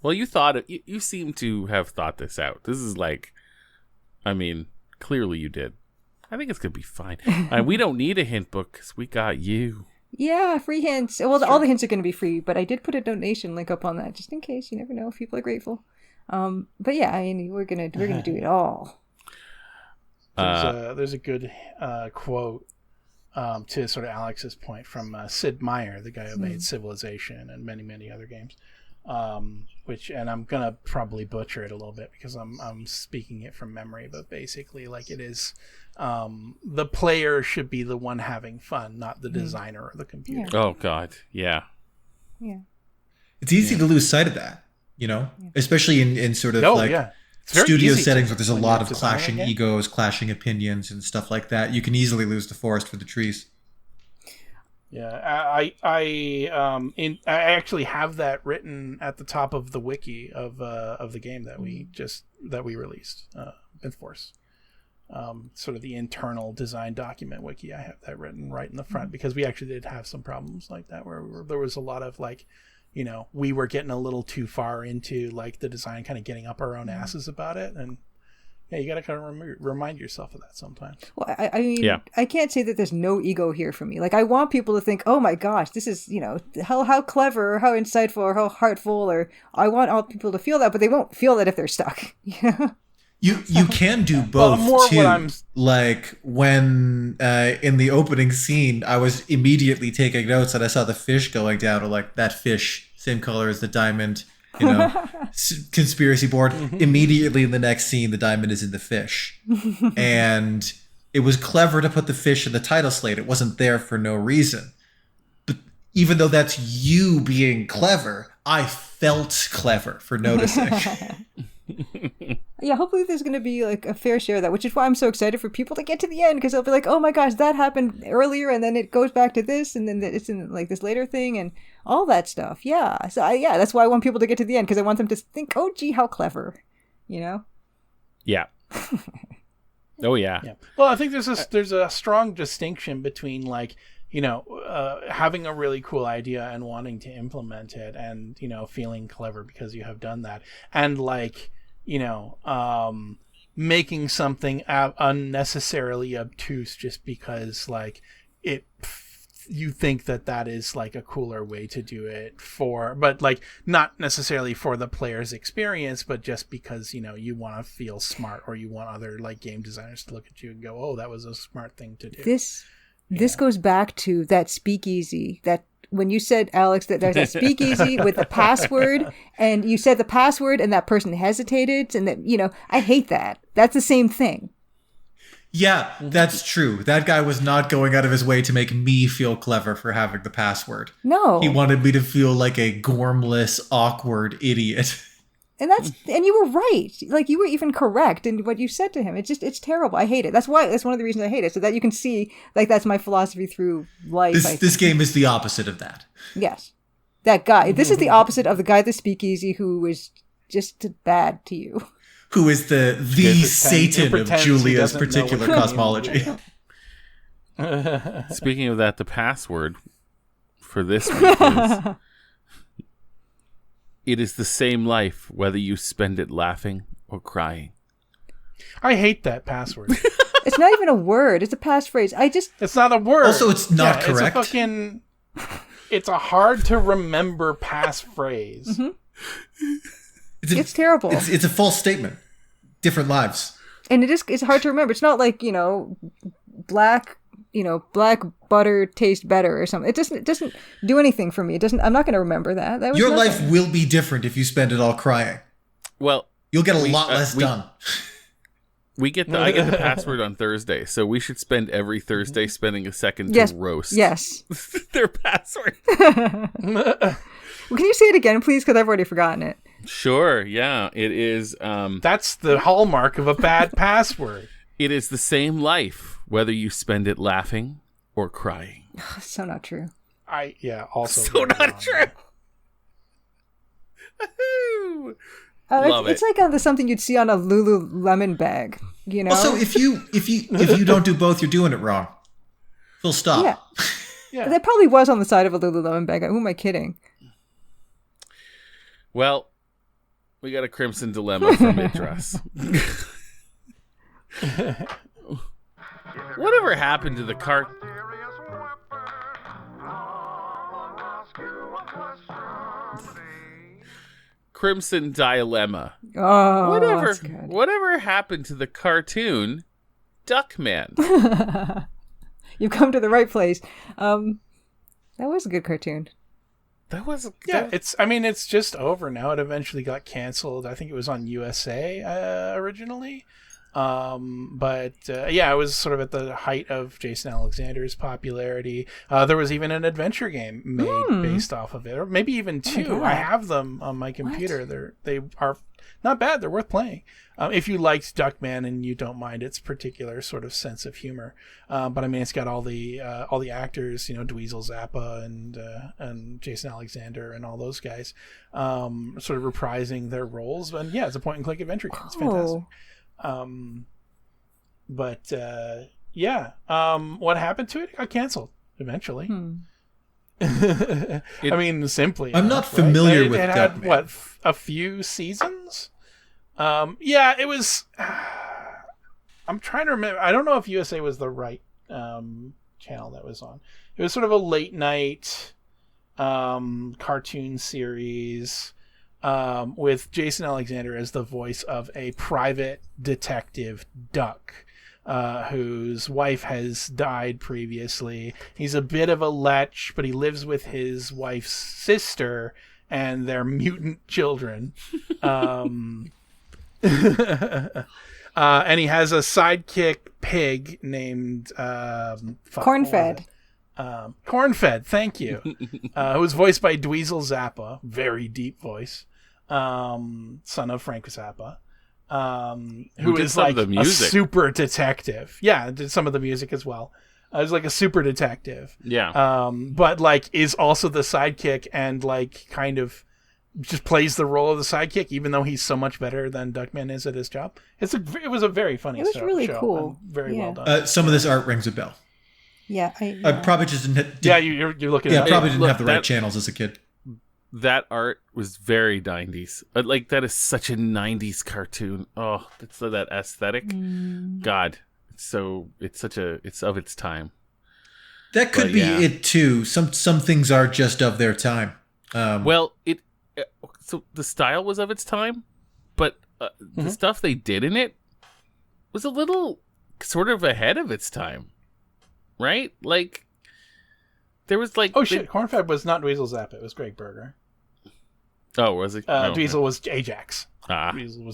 Well, you seem to have thought this out. This is like, I mean, clearly you did. I think it's going to be fine. We don't need a hint book because we got you. Yeah, free hints. Well, all the hints are going to be free, but I did put a donation link up on that just in case. You never know if people are grateful. But yeah, I mean, we're gonna do it all. There's a good quote to sort of Alex's point from Sid Meier, the guy who made Civilization and many, many other games. And I'm gonna probably butcher it a little bit because I'm speaking it from memory, but basically, like, it is the player should be the one having fun, not the designer or the computer. Yeah. Oh God, yeah. Yeah. It's easy to lose sight of that, especially in sort of studio settings where there's a lot of clashing egos, clashing opinions, and stuff like that. You can easily lose the forest for the trees. Yeah, I actually have that written at the top of the wiki of the game that we released, Mythforce. Sort of the internal design document wiki. I have that written right in the front because we actually did have some problems like that where there was a lot of like, we were getting a little too far into like the design, kind of getting up our own asses about it, and yeah, you got to kind of remind yourself of that sometimes. Well, I mean, I can't say that there's no ego here for me. Like, I want people to think, oh my gosh, this is, how clever, or how insightful, or how heartful, or I want all people to feel that, but they won't feel that if they're stuck. You can do both too. Like when in the opening scene, I was immediately taking notes and I saw the fish going down, or like that fish, same color as the diamond. Conspiracy board. Immediately in the next scene, the diamond is in the fish. And it was clever to put the fish in the title slate. It wasn't there for no reason. But even though that's you being clever, I felt clever for noticing. Yeah, hopefully there's going to be like a fair share of that, which is why I'm so excited for people to get to the end, because they'll be like, oh my gosh, that happened earlier and then it goes back to this and then it's in like this later thing and all that stuff. Yeah. So that's why I want people to get to the end, because I want them to think, oh gee, how clever, Yeah. Oh yeah. Well, I think there's a strong distinction between like, having a really cool idea and wanting to implement it and, feeling clever because you have done that, and like, making something unnecessarily obtuse just because like you think that is like a cooler way to do it but like not necessarily for the player's experience, but just because, you want to feel smart, or you want other like game designers to look at you and go, oh, that was a smart thing to do. This goes back to that speakeasy, that when you said, Alex, that there's a speakeasy with the password, and you said the password and that person hesitated, and that, I hate that. That's the same thing. Yeah, that's true. That guy was not going out of his way to make me feel clever for having the password. No. He wanted me to feel like a gormless, awkward idiot. And you were right. Like, you were even correct in what you said to him. It's terrible. I hate it. That's one of the reasons I hate it. So that you can see, like, that's my philosophy through life. This game is the opposite of that. Yes. That guy. This is the opposite of the guy at the speakeasy who was just bad to you. Who is the Satan of Julia's particular cosmology. Speaking of that, the password for this week is... It is the same life, whether you spend it laughing or crying. I hate that password. It's not even a word. It's a passphrase. It's not a word. Also, it's not correct. It's a hard to remember passphrase. Mm-hmm. It's terrible. It's a false statement. Different lives. And it's hard to remember. It's not like, black butter tastes better or something. It doesn't do anything for me. I'm not going to remember that. Your life will be different if you spend it all crying. Well, you'll get a lot less done. I get the password on Thursday, so we should spend every Thursday spending a second to roast their password. Well, can you say it again, please? Because I've already forgotten it. Sure, yeah. It is... That's the hallmark of a bad password. It is the same life, whether you spend it laughing or crying. So not true. Also so not true. It's like something you'd see on a Lululemon bag, Also, if you don't do both, you're doing it wrong. Full stop. Yeah. That probably was on the side of a Lululemon bag. Who am I kidding? Well, we got a crimson dilemma from Idras. Whatever happened to the cart? Crimson Dilemma. Oh, whatever happened to the cartoon Duckman? You've come to the right place. That was a good cartoon. It's just over now. It eventually got canceled. I think it was on USA originally. It was sort of at the height of Jason Alexander's popularity. There was even an adventure game made based off of it, or maybe even two. I have them on my computer. They are not bad. They're worth playing. If you liked Duckman and you don't mind its particular sort of sense of humor. It's got all the actors, Dweezil Zappa and Jason Alexander and all those guys, sort of reprising their roles. And it's a point and click adventure game. It's fantastic. What happened to it? It got canceled eventually. Simply. I'm not familiar with it. Duckman. Had a few seasons? It was. I'm trying to remember. I don't know if USA was the right channel that was on. It was sort of a late night cartoon series. With Jason Alexander as the voice of a private detective, Duck, whose wife has died previously. He's a bit of a lech, but he lives with his wife's sister and their mutant children. And he has a sidekick pig named Cornfed. Cornfed, thank you. Who was voiced by Dweezil Zappa, very deep voice, son of Frank Zappa, who is like a super detective. Yeah, did some of the music as well. Is like a super detective. Yeah. But like is also the sidekick and like kind of just plays the role of the sidekick, even though he's so much better than Duckman is at his job. It was a very funny show. It was really cool. Very well done. Some of this art rings a bell. Yeah, I probably just didn't. You're looking. Yeah, probably didn't have the right channels as a kid. That art was very 90s. That is such a 90s cartoon. Oh, it's that aesthetic. God, it's of its time. That could be it too. Some things are just of their time. So the style was of its time, but the stuff they did in it was a little sort of ahead of its time. Right? Like, there was like... Oh, shit. Cornfed was not Dweezil Zappa. It was Greg Berger. Oh, was it? Dweezil was Ajax. Dweezil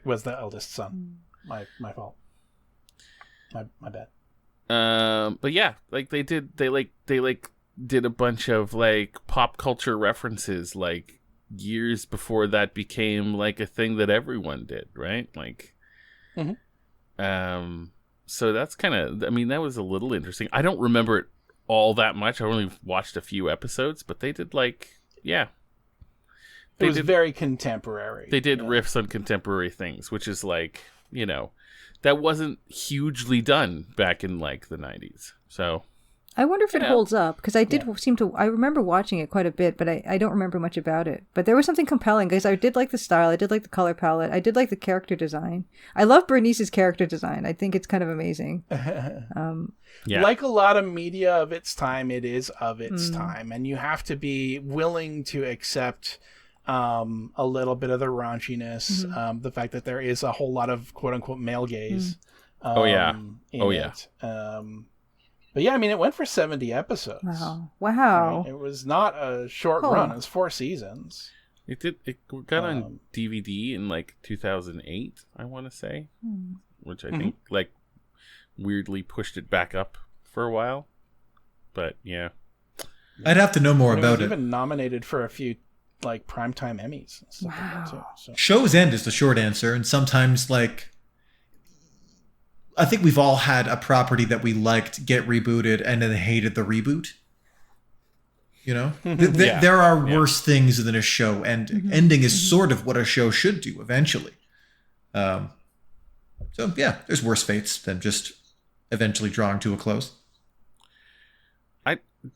was the eldest son. My fault. My bad. But yeah, like they did a bunch of like pop culture references like years before that became like a thing that everyone did, right? Like, so that's kind of, that was a little interesting. I don't remember it all that much. I only watched a few episodes, but they did it was very contemporary. They did riffs on contemporary things, which is like, that wasn't hugely done back in like the 90s. So I wonder if it Yeah. holds up, because I did seem to. I remember watching it quite a bit, but I don't remember much about it. But there was something compelling, because I did like the style, I did like the color palette, I did like the character design. I love Bernice's character design. I think it's kind of amazing. Yeah. Like a lot of media of its time, it is of its time, and you have to be willing to accept a little bit of the raunchiness, the fact that there is a whole lot of quote unquote male gaze. Oh, yeah. in Oh, yeah. it. But yeah, I mean, it went for 70 episodes. Wow. Right? It was not a short Oh. run. It was 4 seasons. It did. It got on DVD in like 2008, I want to say, which I think like weirdly pushed it back up for a while. But yeah, I'd have to know more And about it was it. even nominated for a few like primetime Emmys and stuff like that too. So. Show's end is the short answer, and sometimes like I think we've all had a property that we liked get rebooted and then hated the reboot. You know, Yeah. there are worse things than a show ending. Ending is sort of what a show should do eventually. So yeah, there's worse fates than just eventually drawing to a close.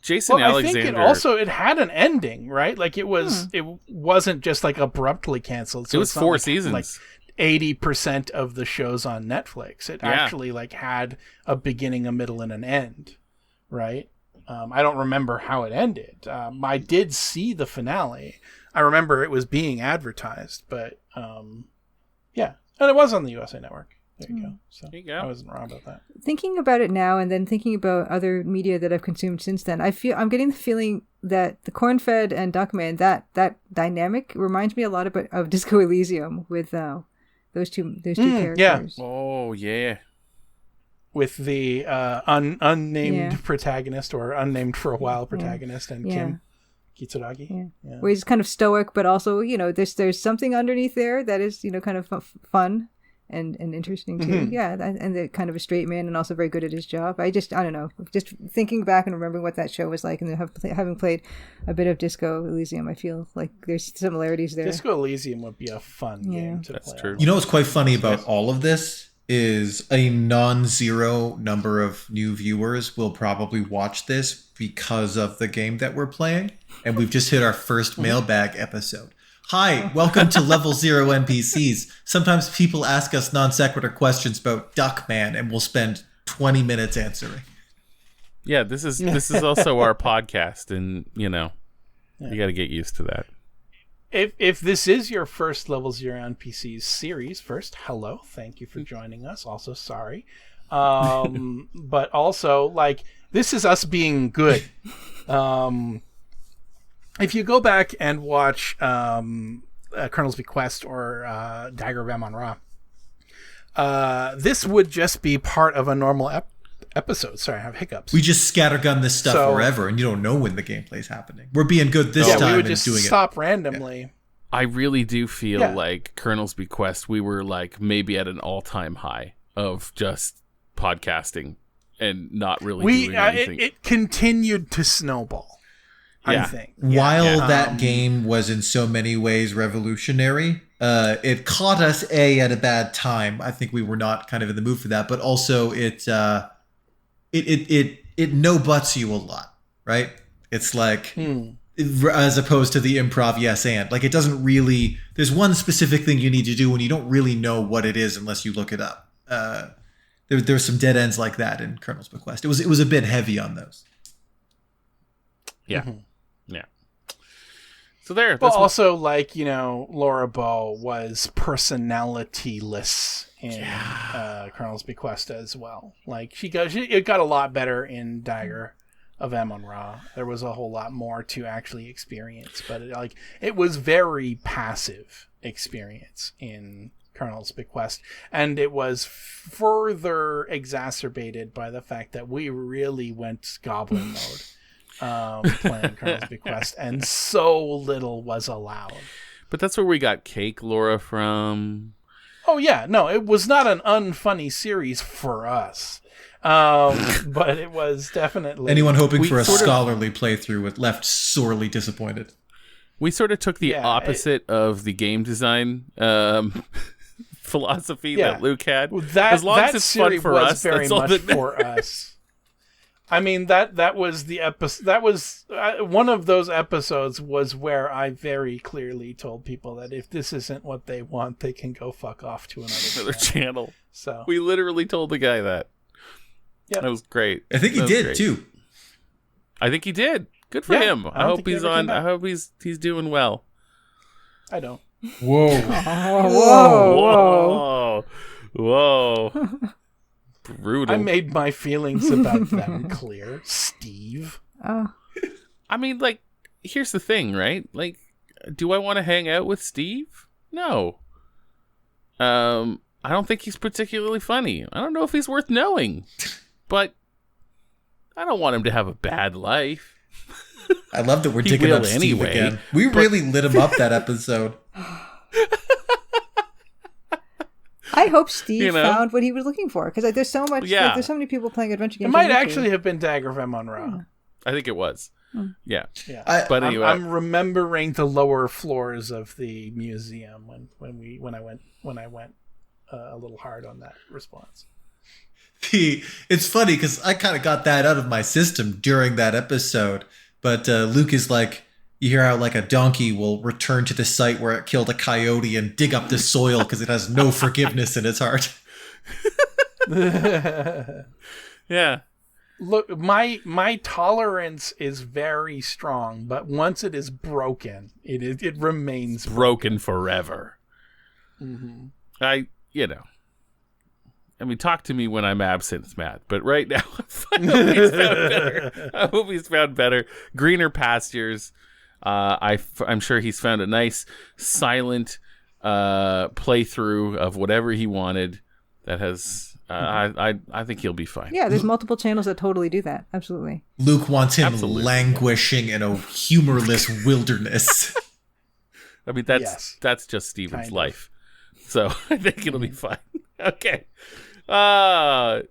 Jason Well, Alexander. I think it had an ending, right? Like it wasn't just like abruptly canceled. So it was it's not 4 like, seasons. Like 80% of the shows on Netflix, it actually like had a beginning, a middle, and an end, right? I don't remember how it ended. I did see the finale. I remember it was being advertised, but yeah, and it was on the USA Network. There you go. So There you go. I wasn't wrong about that. Thinking about it now, and then thinking about other media that I've consumed since then, I'm getting the feeling that the Corn-Fed and Duckman, that dynamic reminds me a lot of Disco Elysium with those two characters. Oh yeah. With the unnamed Yeah. protagonist, or unnamed for a while protagonist, and Yeah. Kim Kitsuragi. Yeah. Where he's kind of stoic, but also, there's something underneath there that is, kind of fun and interesting too. Yeah, and the kind of a straight man and also very good at his job. I don't know. Just thinking back and remembering what that show was like, and then having played a bit of Disco Elysium, I feel like there's similarities there. Disco Elysium would be a fun game to That's play. true. You know what's quite funny about all of this is a non-zero number of new viewers will probably watch this because of the game that we're playing, and we've just hit our first mailbag episode. Hi, welcome to Level 0 NPCs. Sometimes people ask us non sequitur questions about Duckman, and we'll spend 20 minutes answering. Yeah, this is also our podcast, and you got to get used to that. If this is your first Level 0 NPCs series, first, hello, thank you for joining us. Also, sorry. But also, like, this is us being good. If you go back and watch Colonel's Bequest or Dagger of Amon-Ra, this would just be part of a normal episode. Sorry, I have hiccups. We just scattergun this stuff forever, and you don't know when the gameplay's happening. We're being good this time we would and just doing stop randomly. I really do feel like Colonel's Bequest, we were like maybe at an all-time high of just podcasting and not really doing anything. It continued to snowball. Yeah. I think. While that game was in so many ways revolutionary, it caught us at a bad time. I think we were not kind of in the mood for that, but also it no buts you a lot, right? It's like as opposed to the improv yes and, like, it doesn't really, there's one specific thing you need to do and you don't really know what it is unless you look it up. There's some dead ends like that in Colonel's Bequest. It was a bit heavy on those. Yeah. Yeah. So there. But That's also, like, Laura Bow was personalityless in Colonel's Bequest as well. Like, it got a lot better in Dagger of Amon-Ra. There was a whole lot more to actually experience, but it was very passive experience in Colonel's Bequest, and it was further exacerbated by the fact that we really went goblin mode. Playing Colonel's Bequest, and so little was allowed. But that's where we got Cake Laura from. Oh yeah, no, it was not an unfunny series for us, but it was definitely Anyone hoping for a sort of- scholarly playthrough was left sorely disappointed. We sort of took the opposite of the game design philosophy that Luke had. That, as long that as it's series fun for was us, very that's all much that for us. I mean, that was the episode. That was one of those episodes was where I very clearly told people that if this isn't what they want, they can go fuck off to another channel. So we literally told the guy that. Yeah, that was great. I think he did too. I think he did. Good for him. I hope he's on. I hope he's doing well. I don't. Whoa. Whoa. Whoa. Brutal. I made my feelings about them clear, Steve. I mean, like, here's the thing, right? Like, do I want to hang out with Steve? No. I don't think he's particularly funny. I don't know if he's worth knowing, but I don't want him to have a bad life. I love that we're digging up Steve again. We really lit him up that episode. I hope Steve found what he was looking for, because there's so much. Yeah. Like, there's so many people playing adventure games. It might actually have been Dagger Van Monroe. I think it was. Yeah. But anyway, I'm remembering the lower floors of the museum when I went a little hard on that response. It's funny because I kind of got that out of my system during that episode, but Luke is like, you hear how like a donkey will return to the site where it killed a coyote and dig up the soil because it has no forgiveness in its heart. Yeah. Look, my tolerance is very strong, but once it is broken, it remains broken forever. Mm-hmm. I mean, talk to me when I'm absent, Matt. But right now, I hope he's found better. I hope he's found better, greener pastures. I'm sure he's found a nice silent playthrough of whatever he wanted. That has, I think he'll be fine. Yeah, there's multiple channels that totally do that. Absolutely. Luke wants him languishing in a humorless wilderness. I mean, that's just Steven's life. So I think it'll be fine. Okay. JC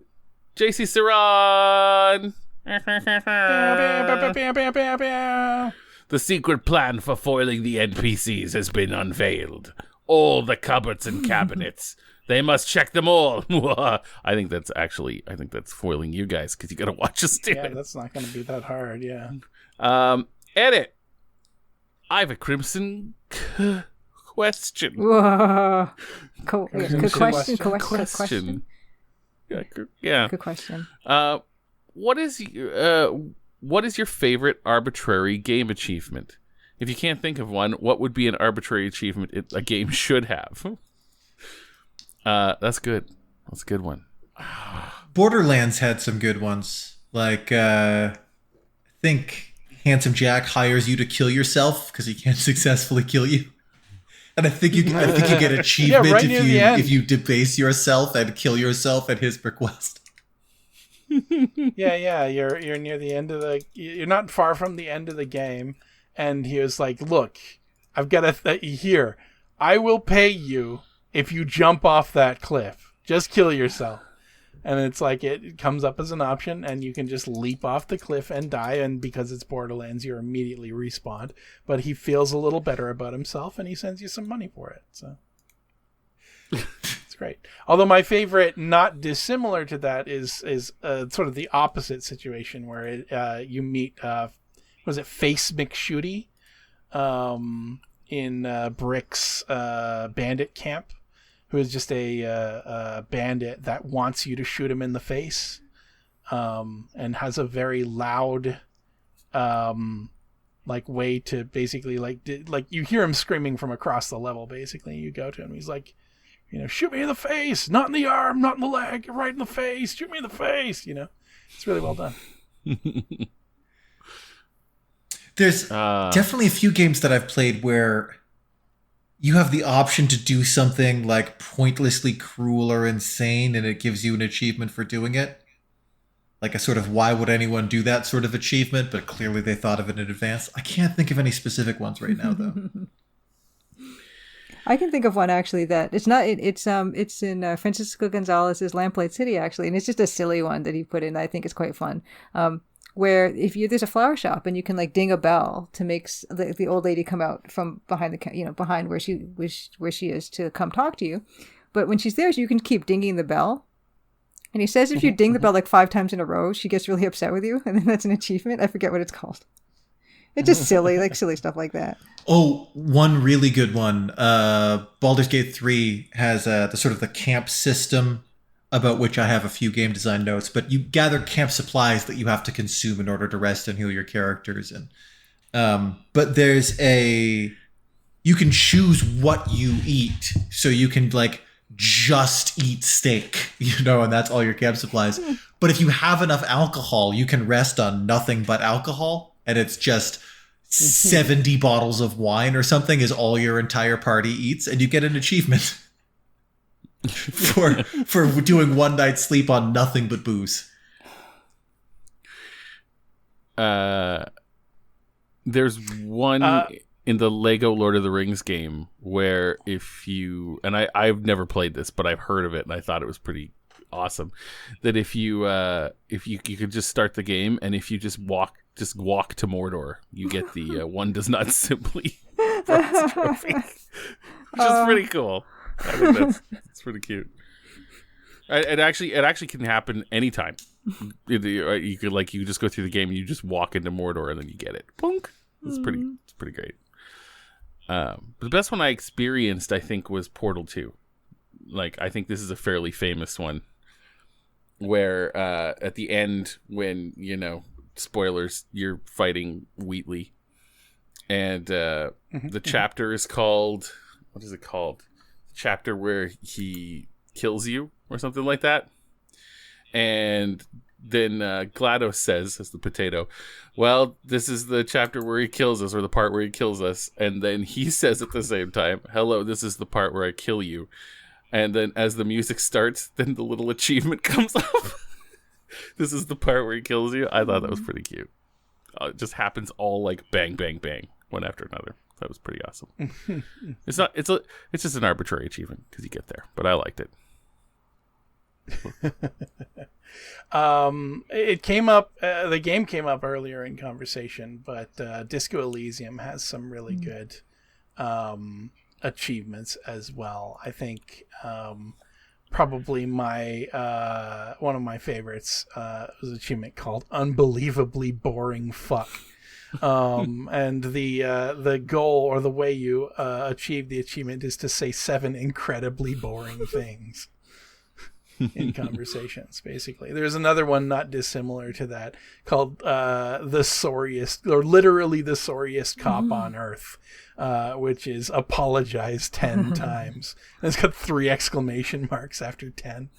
Saran. The secret plan for foiling the NPCs has been unveiled. All the cupboards and cabinets. They must check them all. I think that's foiling you guys because you got to watch us do it. Yeah, that's not going to be that hard. Yeah. Edit. I have a Crimson question. Whoa. Good question. Question. Yeah. Good question. What is your favorite arbitrary game achievement? If you can't think of one, what would be an arbitrary achievement a game should have? That's good. That's a good one. Borderlands had some good ones. Like, I think Handsome Jack hires you to kill yourself because he can't successfully kill you. And I think you get achievement if you debase yourself and kill yourself at his request. Yeah. You're near the end of you're not far from the end of the game, and he was like, "Look, I've got here. I will pay you if you jump off that cliff. Just kill yourself." And it's like it comes up as an option, and you can just leap off the cliff and die. And because it's Borderlands, you're immediately respawned. But he feels a little better about himself, and he sends you some money for it. So it's great. Although my favorite, not dissimilar to that, is sort of the opposite situation where you meet was it Face McShooty in Brick's bandit camp, who is just a bandit that wants you to shoot him in the face, and has a very loud way to basically like you hear him screaming from across the level. Basically, you go to him, he's like, shoot me in the face, not in the arm, not in the leg, right in the face, shoot me in the face. It's really well done. There's definitely a few games that I've played where you have the option to do something like pointlessly cruel or insane, and it gives you an achievement for doing it. Like a sort of why would anyone do that sort of achievement, but clearly they thought of it in advance. I can't think of any specific ones right now, though. I can think of one actually that it's not. It's in Francisco Gonzalez's Lamplight City actually, and it's just a silly one that he put in. I think it's quite fun. Where there's a flower shop and you can like ding a bell to make the old lady come out from behind behind where she is to come talk to you, but when she's there, you can keep dinging the bell And he says if you ding the bell like 5 times in a row, she gets really upset with you, and then that's an achievement. I forget what it's called. It's just silly, like silly stuff like that. Oh, one really good one. Baldur's Gate 3 has the sort of the camp system, about which I have a few game design notes, but you gather camp supplies that you have to consume in order to rest and heal your characters. And but you can choose what you eat, so you can like just eat steak, and that's all your camp supplies. But if you have enough alcohol, you can rest on nothing but alcohol, and it's just 70 bottles of wine or something is all your entire party eats, and you get an achievement for doing one night's sleep on nothing but booze. There's one in the Lego Lord of the Rings game where if you, and I've never played this, but I've heard of it and I thought it was pretty awesome, that if you could just start the game, and if you just walk to Mordor, you get the one does not simply bronze trophy, which is pretty cool. I think that's pretty cute. It actually can happen anytime. You could you just go through the game and you just walk into Mordor and then you get it. Plunk. It's pretty great. But the best one I experienced, I think, was Portal 2. I think this is a fairly famous one, where at the end, when spoilers, you're fighting Wheatley, and the chapter is called, what is it called? Chapter where he kills you or something like that. And then GLaDOS says, as the potato, well, this is the chapter where he kills us, or the part where he kills us. And then he says at the same time, hello, this is the part where I kill you. And then as the music starts, then the little achievement comes up. This is the part where he kills you. I thought that was pretty cute. It just happens all bang, bang, bang, one after another. That was pretty awesome. It's just an arbitrary achievement because you get there, but I liked it. It came up, the game came up earlier in conversation, but Disco Elysium has some really good achievements as well. I think probably my one of my favorites was an achievement called Unbelievably Boring Fuck. And the goal, or the way you achieve the achievement, is to say 7 incredibly boring things in conversations. Basically, there's another one not dissimilar to that called the sorriest, or literally the sorriest cop on earth, which is apologize 10 times. And it's got 3 exclamation marks after 10.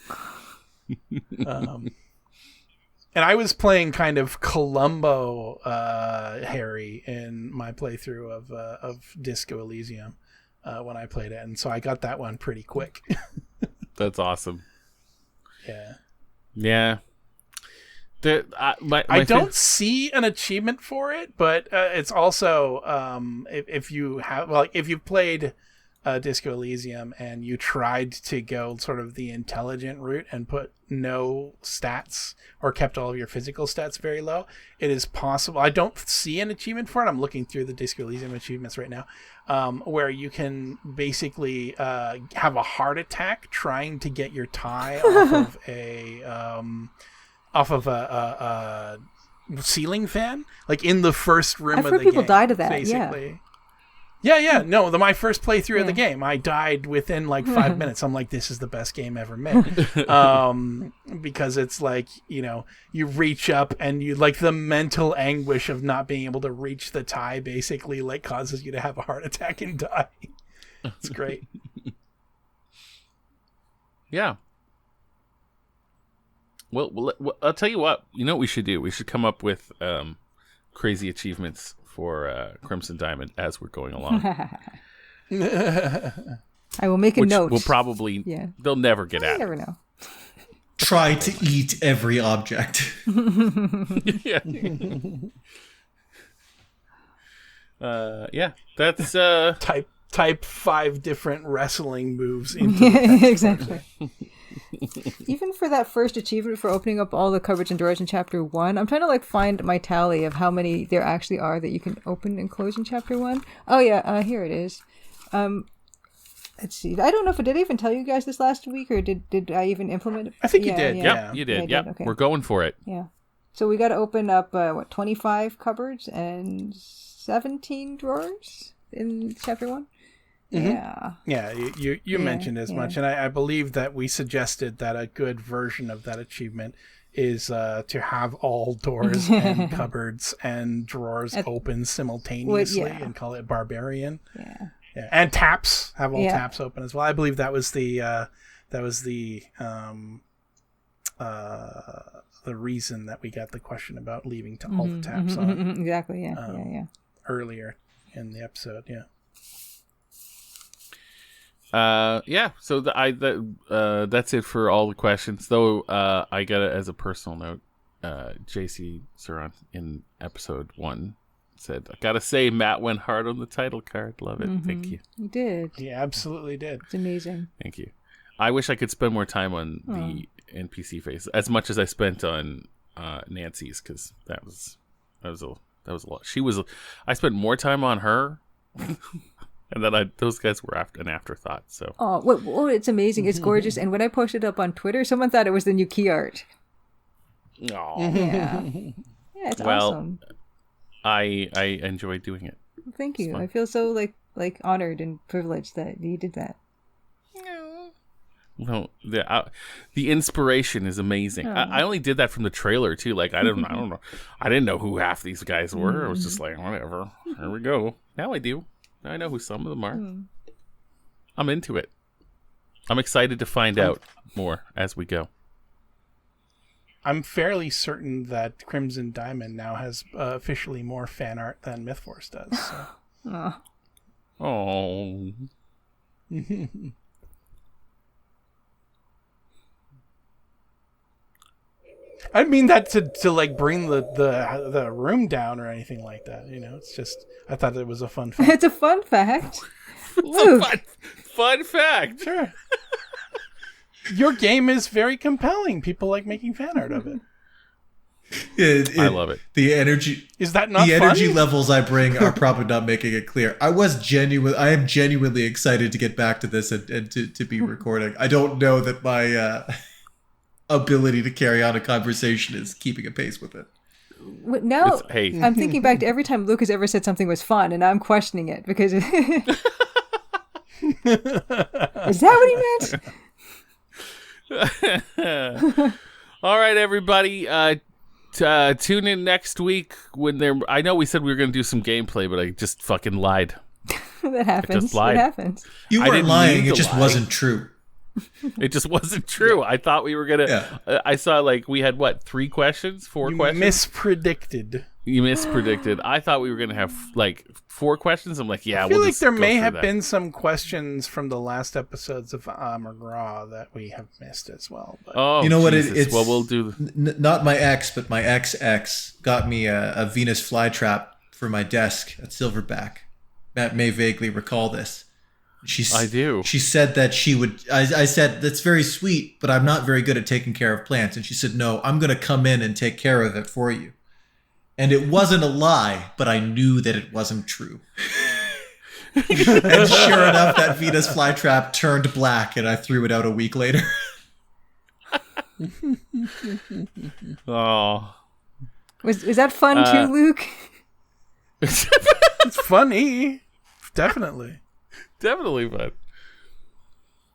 And I was playing kind of Columbo Harry in my playthrough of Disco Elysium when I played it, and so I got that one pretty quick. That's awesome. Yeah. I don't see an achievement for it, but it's also if you've played Disco Elysium and you tried to go sort of the intelligent route and put no stats, or kept all of your physical stats very low, it is possible. I don't see an achievement for it. I'm looking through the Disco Elysium achievements right now, where you can basically have a heart attack trying to get your tie off of a ceiling fan, in the first room of the game. I've heard people die to that, basically. Yeah. No, my first playthrough of the game, I died within 5 minutes. I'm like, this is the best game ever made. Because it's you reach up and you the mental anguish of not being able to reach the tie basically causes you to have a heart attack and die. It's great. Yeah. Well, I'll tell you what. You know what we should do? We should come up with crazy achievements for Crimson Diamond as we're going along. I will make a note. Will probably, they'll never get at. You never know. Try to eat every object. That's type 5 different wrestling moves into exactly. Even for that first achievement for opening up all the coverage and doors in Chapter 1, I'm trying to find my tally of how many there actually are that you can open and close in Chapter 1. Oh yeah, here it is. let's see. I don't know if did I even tell you guys this last week, or did I even implement it? I think you did. Yep, you did. Yeah, I Yep, okay. we're going for it. Yeah. So we got to open up 25 cupboards and 17 drawers in chapter 1. Mm-hmm. Yeah. Yeah, you mentioned as much, and I believe that we suggested that a good version of that achievement is to have all doors and cupboards and drawers open simultaneously and call it barbarian. Yeah. Yeah. And taps, have all taps open as well. I believe that was the reason that we got the question about leaving all the taps on. Exactly. Yeah. Earlier in the episode. Yeah. So that's it for all the questions. Though I got it as a personal note. JC Suran in episode 1 said, "I gotta say, Matt went hard on the title card. Love it. Thank you." You did. He absolutely did. It's amazing. Thank you. I wish I could spend more time on the NPC face as much as I spent on Nancy's, because that was a lot. I spent more time on her. And then those guys were an afterthought. So it's amazing. It's gorgeous. And when I posted up on Twitter, someone thought it was the new key art. Oh. Yeah. Yeah, it's awesome. I enjoy doing it. Thank you. I feel so like honored and privileged that you did that. Well, the inspiration is amazing. I only did that from the trailer too. Like I don't know. I didn't know who half these guys were. I was just like, whatever. Here we go. Now I do. I know who some of them are. I'm into it. I'm excited to find out more as we go. I'm fairly certain that Crimson Diamond now has officially more fan art than MythForce does. So. Oh. I mean that to like bring the room down or anything like that. You know, it's just I thought it was a fun fact. It's a fun fact. It's a fun fact. Sure. Your game is very compelling. People like making fan art of it. I love it. The energy is that not the funny? energy levels I bring are probably not making it clear. I am genuinely excited to get back to this and to be recording. I don't know that my ability to carry on a conversation is keeping a pace with it. Now I'm thinking back to every time Luke has ever said something was fun, and I'm questioning it because is that what he meant? All right, everybody. Tune in next week when I know we said we were going to do some gameplay, but I just fucking lied. That happens. I just lied. It happens. You weren't lying. It just wasn't true. It just wasn't true. I thought we were gonna. Yeah. I saw we had 3 questions, 4 questions. Mispredicted. You mispredicted. I thought we were gonna have 4 questions. I'm like, yeah. I feel we'll like just there go may through have that. been some questions from the last episodes of McGraw that we have missed as well. But. Oh, you know what? Jesus. It's well, we'll do. Not my ex, but my ex got me a Venus flytrap for my desk at Silverback. Matt may vaguely recall this. I do. She said that she would. I said, that's very sweet, but I'm not very good at taking care of plants. And she said, no, I'm going to come in and take care of it for you. And it wasn't a lie, but I knew that it wasn't true. And sure enough, that Venus flytrap turned black, and I threw it out a week later. Oh. Was that fun too, Luke? It's funny. Definitely. Definitely fun.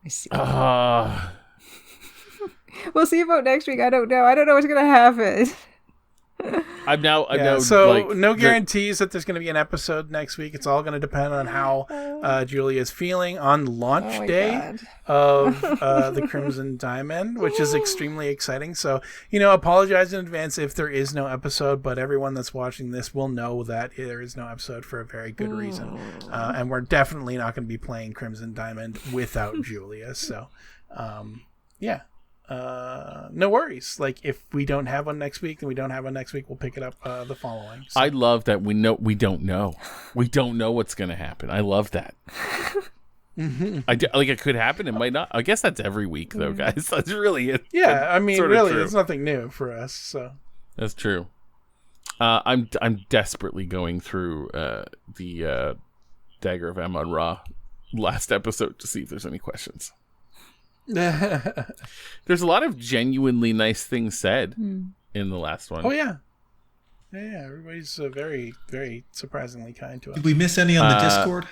I see. We'll see about next week. I don't know. I don't know what's going to happen. I'm now. So no guarantees that there's going to be an episode next week. It's all going to depend on how Julia is feeling on launch day of the Crimson Diamond, which is extremely exciting. So apologize in advance if there is no episode, but everyone that's watching this will know that there is no episode for a very good reason, and we're definitely not going to be playing Crimson Diamond without Julia. So, yeah. No worries. Like if we don't have one next week, then we don't have one next week. We'll pick it up the following. So. I love that we don't know. We don't know what's going to happen. I love that. It could happen. It might not. I guess that's every week though, guys. That's really it. Yeah, I mean, really, true. it's nothing new for us. So that's true. I'm desperately going through the Dagger of Amun-Ra last episode to see if there's any questions. There's a lot of genuinely nice things said in the last one. Oh, yeah. Yeah, everybody's very, very surprisingly kind to us. Did we miss any on the Discord?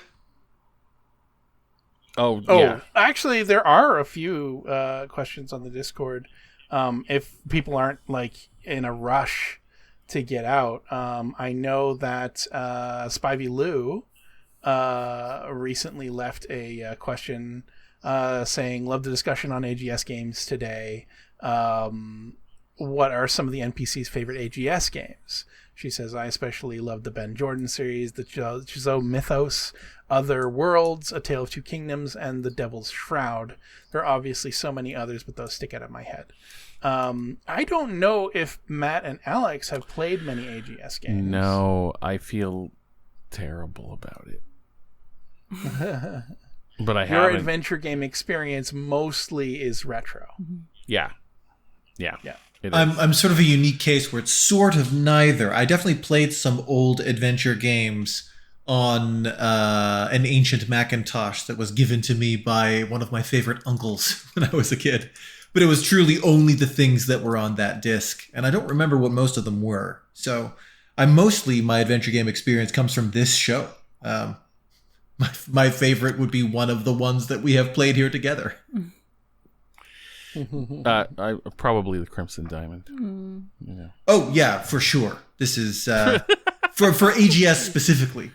Oh, yeah. Actually, there are a few questions on the Discord. If people aren't like in a rush to get out, I know that Spivey Lou recently left a question saying, "Love the discussion on AGS games today. What are some of the NPCs' favorite AGS games?" She says, "I especially love the Ben Jordan series, the Chizo Mythos, Other Worlds, A Tale of Two Kingdoms, and The Devil's Shroud. There are obviously so many others, but those stick out of my head." I don't know if Matt and Alex have played many AGS games. No, I feel terrible about it. But I Your haven't. adventure game experience mostly is retro. Yeah. It is. I'm sort of a unique case where it's sort of neither. I definitely played some old adventure games on an ancient Macintosh that was given to me by one of my favorite uncles when I was a kid. But it was truly only the things that were on that disc. And I don't remember what most of them were. So my adventure game experience comes from this show. My favorite would be one of the ones that we have played here together. Probably the Crimson Diamond. Yeah. Oh yeah, for sure. This is for AGS specifically.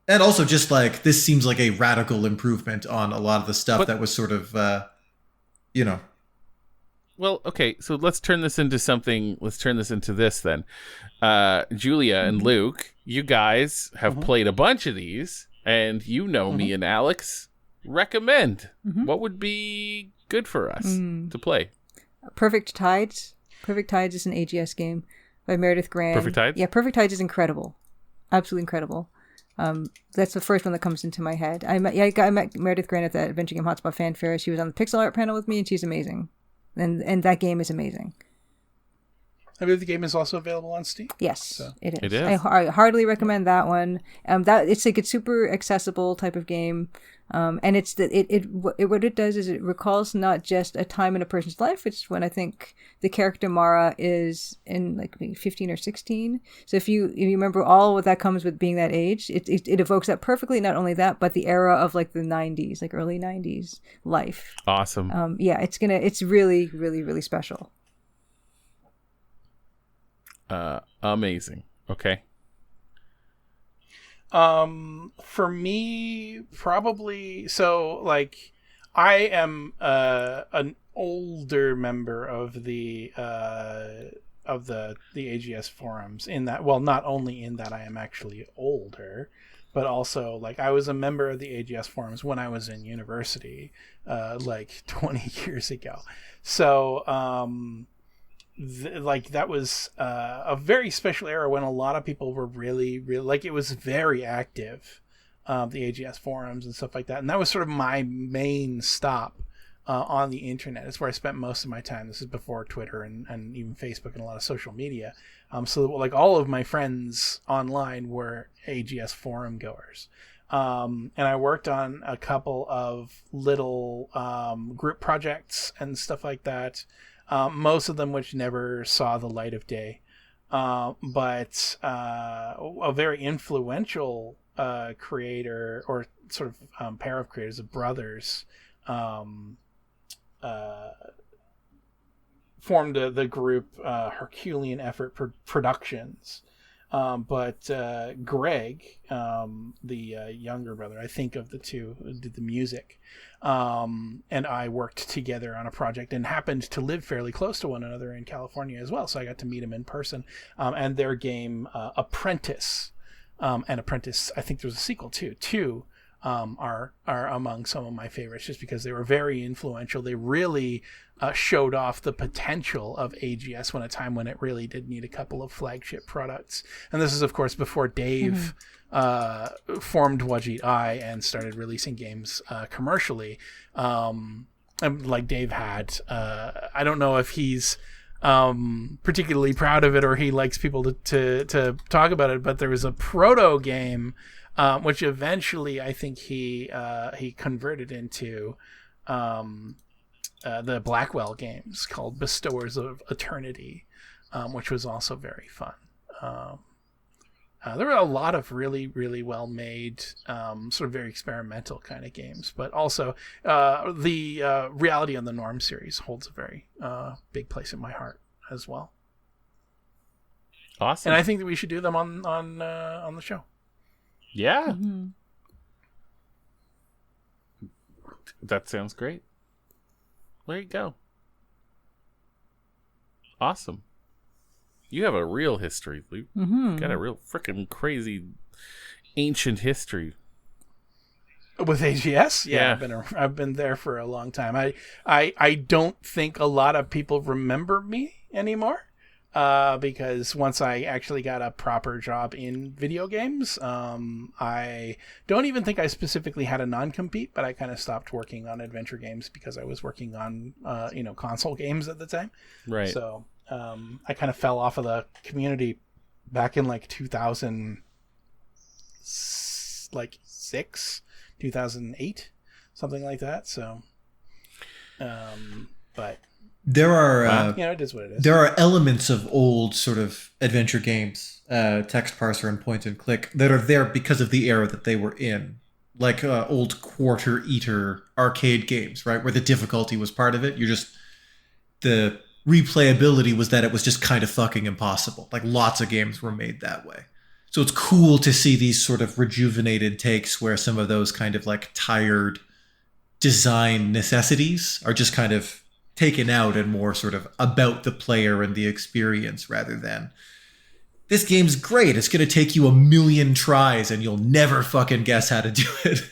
And also just like this seems like a radical improvement on a lot of the stuff that was sort of Well, okay, so let's turn this into something. Let's turn this into this then. Julia and Luke, you guys have played a bunch of these, and you know me and Alex recommend. What would be good for us to play? Perfect Tides. Perfect Tides is an AGS game by Meredith Grant. Perfect Tides? Yeah, Perfect Tides is incredible. Absolutely incredible. That's the first one that comes into my head. I met Meredith Grant at the Adventure Game Hotspot Fan Fair. She was on the pixel art panel with me, and she's amazing. And that game is amazing. I believe the game is also available on Steam. Yes, it is. It is. I heartily recommend that one. It's like a super accessible type of game, and what it does is it recalls not just a time in a person's life. It's when I think the character Mara is in like maybe 15 or 16. So if you remember all what that comes with being that age, it evokes that perfectly. Not only that, but the era of like the 90s, like early 90s life. Awesome. It's really, really, really special. Amazing. Okay. For me, probably like I am an older member of the AGS forums in that, well, not only in that I am actually older, but also like I was a member of the AGS forums when I was in university, like 20 years ago. So, that was a very special era when a lot of people were really, really, like, it was very active, the AGS forums and stuff like that. And that was sort of my main stop on the internet. It's where I spent most of my time. This is before Twitter and even Facebook and a lot of social media. So like all of my friends online were AGS forum goers. And I worked on a couple of little group projects and stuff like that. Most of them which never saw the light of day. But a very influential creator, or sort of pair of creators, of brothers, formed the group Herculean Effort Productions. But Greg, the younger brother, I think, of the two, who did the music, and I worked together on a project and happened to live fairly close to one another in California as well. So I got to meet him in person. And their game, Apprentice, and Apprentice, I think there's a sequel too, are among some of my favorites, just because they were very influential. They really showed off the potential of AGS when a time when it really did need a couple of flagship products. And this is, of course, before Dave formed Wajit Eye and started releasing games commercially. Like Dave had, I don't know if he's particularly proud of it, or he likes people to talk about it. But there was a proto game, which eventually I think he converted into the Blackwell games called Bestowers of Eternity, which was also very fun. There were a lot of really, really well-made, sort of very experimental kind of games, but also the Reality on the Norm series holds a very big place in my heart as well. Awesome. And I think that we should do them on the show. Yeah. That sounds great. There you go. Awesome. You have a real history, Luke. Got a real freaking crazy ancient history. With AGS? Yeah. I've been there for a long time. I don't think a lot of people remember me anymore. Because once I actually got a proper job in video games, I don't even think I specifically had a non-compete, but I kind of stopped working on adventure games because I was working on, console games at the time. Right. So, I kind of fell off of the community back in like 2006, 2008, something like that. So, but there are it is what it is. There are elements of old sort of adventure games, text parser and point and click, that are there because of the era that they were in, like old quarter eater arcade games, right, where the difficulty was part of it. The replayability was that it was just kind of fucking impossible. Like lots of games were made that way. So it's cool to see these sort of rejuvenated takes where some of those kind of like tired design necessities are just kind of taken out and more sort of about the player and the experience, rather than this game's great, it's going to take you 1,000,000 tries and you'll never fucking guess how to do it.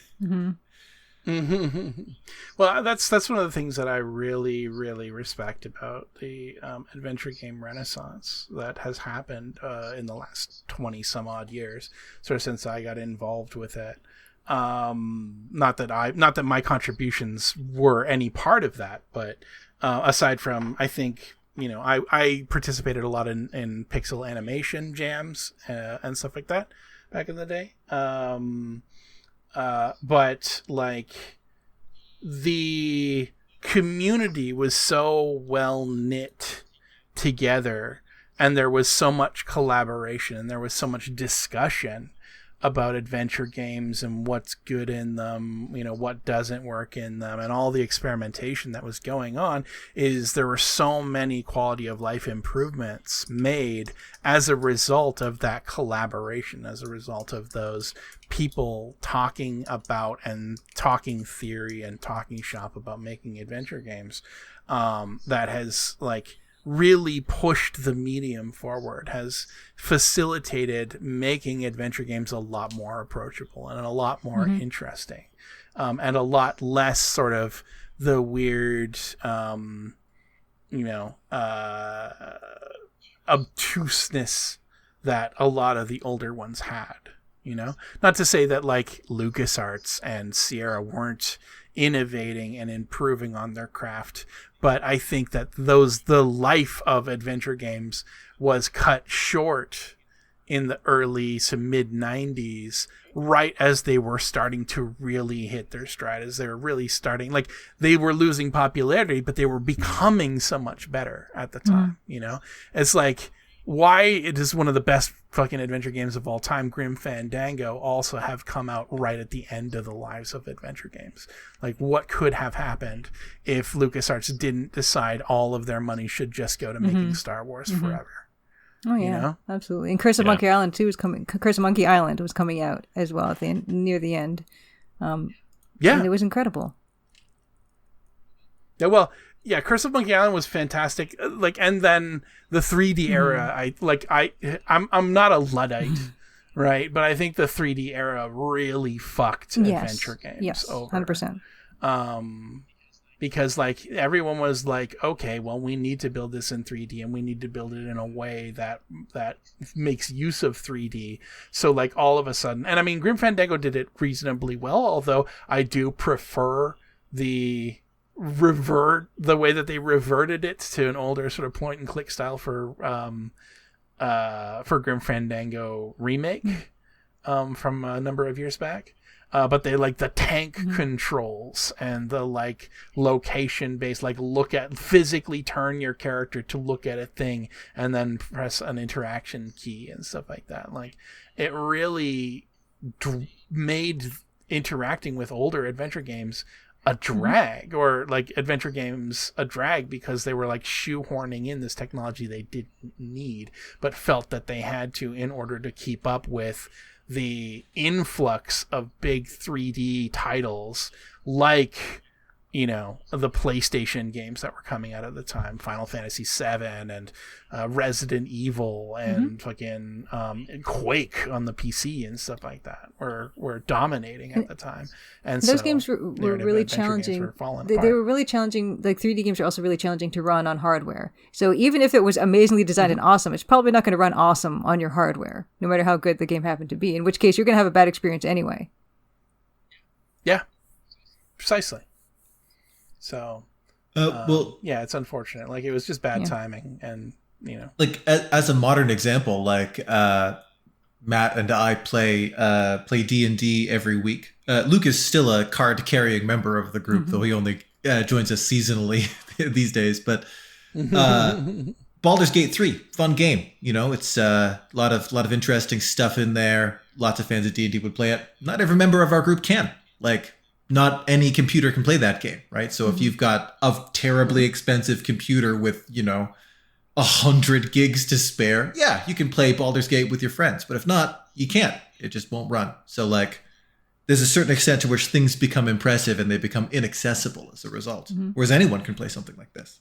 Well, that's one of the things that I really, really respect about the adventure game renaissance that has happened in the last 20 some odd years, sort of since I got involved with it. Not that my contributions were any part of that, but aside from, I think, I participated a lot in pixel animation jams and stuff like that back in the day. But like the community was so well knit together, and there was so much collaboration, and there was so much discussion about adventure games and what's good in them, what doesn't work in them, and all the experimentation that was going on. There were so many quality of life improvements made as a result of that collaboration, as a result of those people talking about and talking theory and talking shop about making adventure games, that has like really pushed the medium forward, has facilitated making adventure games a lot more approachable and a lot more interesting, and a lot less sort of the weird, obtuseness that a lot of the older ones had. Not to say that like LucasArts and Sierra weren't innovating and improving on their craft, but I think that the life of adventure games was cut short in the early to mid 90s, right as they were starting to really hit their stride, as they were really starting, like they were losing popularity, but they were becoming so much better at the time. It's like, why it is one of the best fucking adventure games of all time, Grim Fandango, also have come out right at the end of the lives of adventure games. Like, what could have happened if LucasArts didn't decide all of their money should just go to making Star Wars forever? Oh yeah, absolutely. And Curse of Monkey Island 2 was coming. Curse of Monkey Island was coming out as well at the end, near the end. And it was incredible. Yeah, well, yeah, Curse of Monkey Island was fantastic. And then the 3D era, I'm not a Luddite, right? But I think the 3D era really fucked adventure games over. 100%. Because like everyone was like, okay, well, we need to build this in 3D, and we need to build it in a way that makes use of 3D. So like all of a sudden, and I mean, Grim Fandango did it reasonably well, although I do prefer the the way that they reverted it to an older sort of point and click style for Grim Fandango remake from a number of years back. But they like the tank controls and the like location based, like physically turn your character to look at a thing and then press an interaction key and stuff like that. Like it really made interacting with older adventure games a drag, or like adventure games a drag, because they were like shoehorning in this technology they didn't need, but felt that they had to in order to keep up with the influx of big 3D titles like, you know, the PlayStation games that were coming out at the time, Final Fantasy VII and Resident Evil and fucking Quake on the PC and stuff like that were dominating at the time. And those so games were really challenging. They were really challenging. Like 3D games are also really challenging to run on hardware. So even if it was amazingly designed and awesome, it's probably not going to run awesome on your hardware, no matter how good the game happened to be. In which case, you're going to have a bad experience anyway. Yeah, precisely. So, yeah, it's unfortunate. Like it was just bad timing, and you know, like as a modern example, like Matt and I play D&D every week. Luke is still a card carrying member of the group, though he only joins us seasonally these days. But Baldur's Gate 3, fun game. You know, it's a lot of interesting stuff in there. Lots of fans of D&D would play it. Not every member of our group can. Like, not any computer can play that game, right? So if you've got a terribly expensive computer with, you know, 100 gigs to spare, yeah, you can play Baldur's Gate with your friends. But if not, you can't. It just won't run. So, like, there's a certain extent to which things become impressive and they become inaccessible as a result. Whereas anyone can play something like this.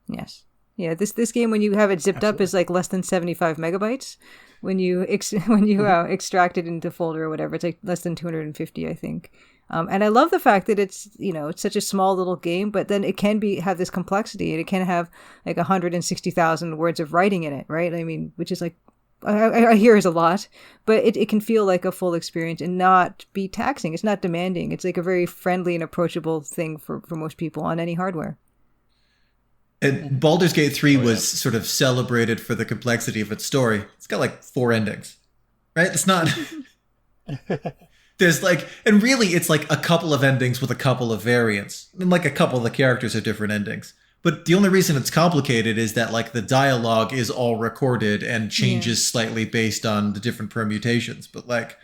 Yes. Yeah, this game, when you have it zipped up, is like less than 75 megabytes. When you extract it into folder or whatever, it's like less than 250, I think. And I love the fact that it's, you know, it's such a small little game, but then it can have this complexity, and it can have like 160,000 words of writing in it, right? I mean, which is like, I hear is a lot, but it can feel like a full experience and not be taxing. It's not demanding. It's like a very friendly and approachable thing for most people on any hardware. And Baldur's Gate 3 was sort of celebrated for the complexity of its story. It's got like 4 endings, right? It's not... There's like, and really it's like a couple of endings with a couple of variants. And like a couple of the characters have different endings. But the only reason it's complicated is that like the dialogue is all recorded and changes slightly based on the different permutations. But like,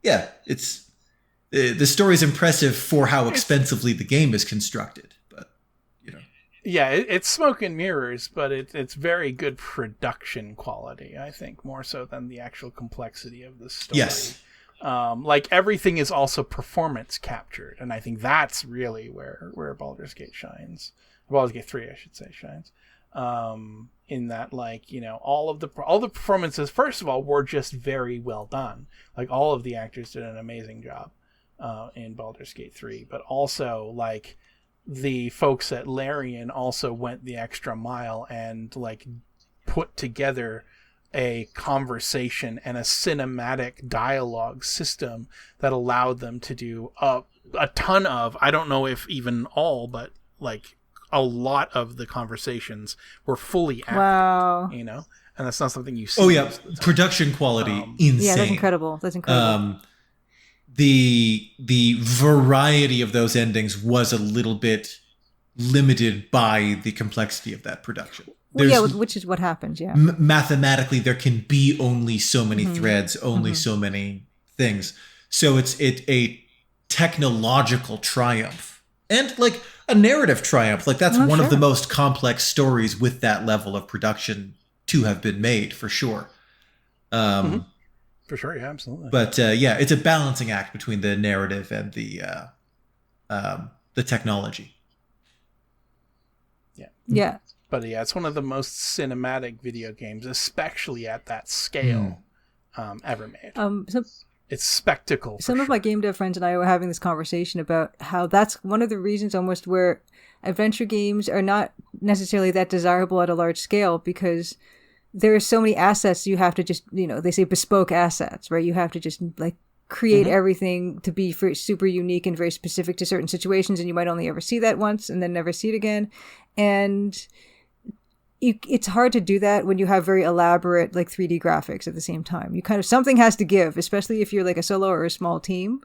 yeah, it's, the story's impressive for how expensively the game is constructed. But, you know. Yeah, it's smoke and mirrors, but it's very good production quality, I think, more so than the actual complexity of the story. Yes. Like everything is also performance captured, and I think that's really where Baldur's Gate shines. Baldur's Gate 3, I should say, shines. In that, like, you know, all the performances, first of all, were just very well done. Like all of the actors did an amazing job in Baldur's Gate 3, but also like the folks at Larian also went the extra mile and like put together a conversation and a cinematic dialogue system that allowed them to do a ton of, I don't know if even all, but like a lot of the conversations were fully acted. Wow. You know? And that's not something you see. Oh yeah, production quality, insane. Yeah, that's incredible. The variety of those endings was a little bit limited by the complexity of that production. Which is what happens, yeah. Mathematically, there can be only so many threads, only so many things. So it's a technological triumph. And like a narrative triumph. Like that's one of the most complex stories with that level of production to have been made, for sure. For sure, yeah, absolutely. But yeah, it's a balancing act between the narrative and the technology. Yeah. Yeah. But yeah, it's one of the most cinematic video games, especially at that scale, ever made. It's spectacle. Some of my game dev friends and I were having this conversation about how that's one of the reasons almost where adventure games are not necessarily that desirable at a large scale, because there are so many assets you have to just, you know, they say bespoke assets, right? You have to just like create everything to be super unique and very specific to certain situations, and you might only ever see that once and then never see it again. And it's hard to do that when you have very elaborate like 3D graphics at the same time. You kind of, something has to give, especially if you're like a solo or a small team.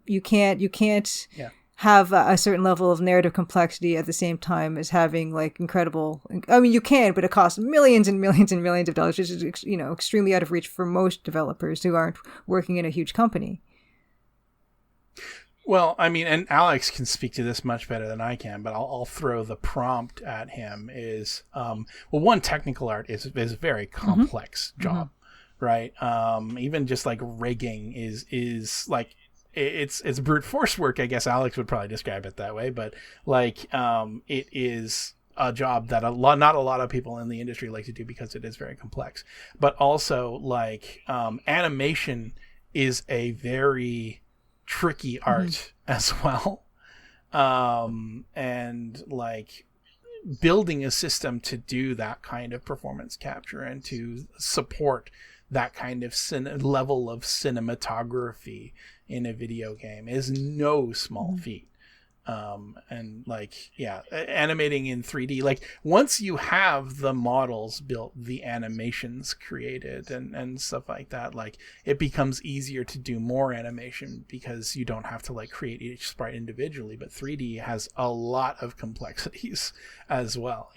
You can't have a certain level of narrative complexity at the same time as having like incredible, I mean, you can, but it costs millions and millions and millions of dollars, which is, extremely out of reach for most developers who aren't working in a huge company. Well, I mean, and Alex can speak to this much better than I can, but I'll throw the prompt at him is, one, technical art is a very complex job, right? Even just like rigging is like, it's brute force work, I guess Alex would probably describe it that way, but like, it is a job that not a lot of people in the industry like to do because it is very complex. But also like, animation is a very tricky art as well, and like building a system to do that kind of performance capture and to support that kind of level of cinematography in a video game is no small feat. And like, animating in 3D, like once you have the models built, the animations created and stuff like that, like it becomes easier to do more animation because you don't have to like create each sprite individually, but 3D has a lot of complexities as well,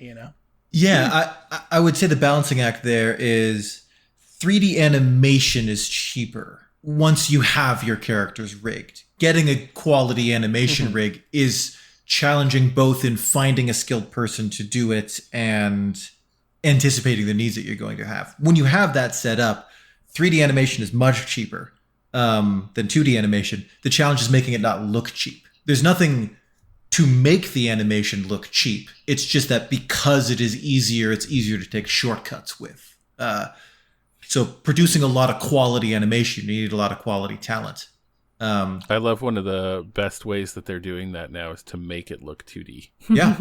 Yeah, I would say the balancing act there is 3D animation is cheaper once you have your characters rigged. Getting a quality animation rig is challenging both in finding a skilled person to do it and anticipating the needs that you're going to have. When you have that set up, 3D animation is much cheaper than 2D animation. The challenge is making it not look cheap. There's nothing to make the animation look cheap. It's just that because it is easier, it's easier to take shortcuts with. So producing a lot of quality animation, you need a lot of quality talent. I love one of the best ways that they're doing that now is to make it look 2D. Yeah.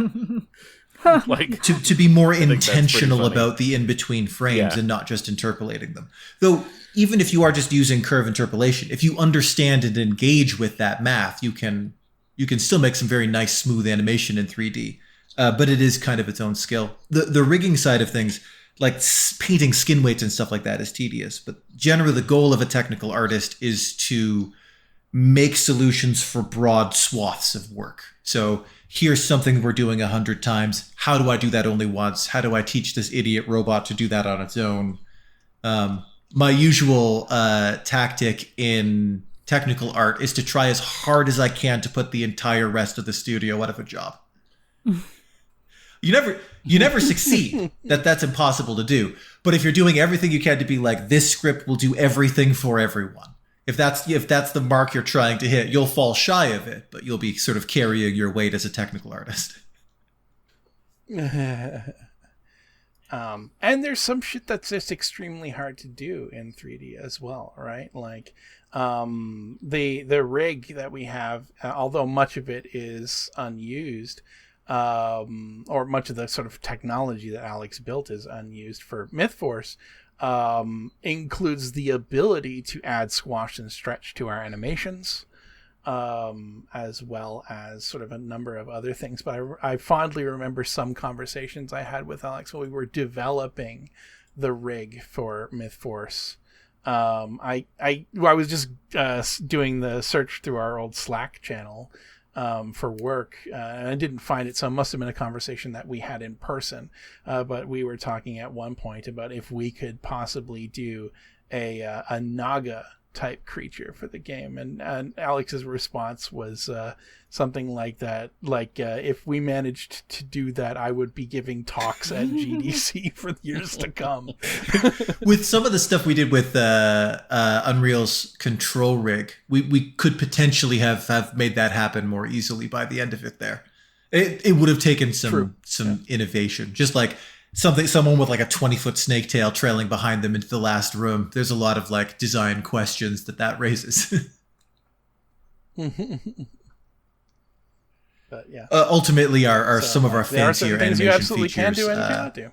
Like to be more intentional about the in-between frames and not just interpolating them. Though, even if you are just using curve interpolation, if you understand and engage with that math, you can still make some very nice, smooth animation in 3D. But it is kind of its own skill. The rigging side of things, like painting skin weights and stuff like that, is tedious. But generally, the goal of a technical artist is to make solutions for broad swaths of work. So here's something we're doing 100 times. How do I do that only once? How do I teach this idiot robot to do that on its own? My usual tactic in technical art is to try as hard as I can to put the entire rest of the studio out of a job. You never succeed. That's impossible to do. But if you're doing everything you can to be like, this script will do everything for everyone. If that's the mark you're trying to hit, you'll fall shy of it, but you'll be sort of carrying your weight as a technical artist. And there's some shit that's just extremely hard to do in 3D as well, right? Like the rig that we have, although much of it is unused, or much of the sort of technology that Alex built is unused for MythForce, includes the ability to add squash and stretch to our animations, as well as sort of a number of other things. But I fondly remember some conversations I had with Alex when we were developing the rig for MythForce. I was just doing the search through our old Slack channel for work, and I didn't find it, so it must have been a conversation that we had in person, but we were talking at one point about if we could possibly do a Naga type creature for the game, and Alex's response was something like that, like if we managed to do that, I would be giving talks at GDC for years to come. With some of the stuff we did with Unreal's control rig, we could potentially have made that happen more easily by the end of it there. It would have taken some innovation, just like someone with like a 20-foot snake tail trailing behind them into the last room. There's a lot of like design questions that raises. But yeah, ultimately, some of our fancier animation features. You absolutely can do and cannot do.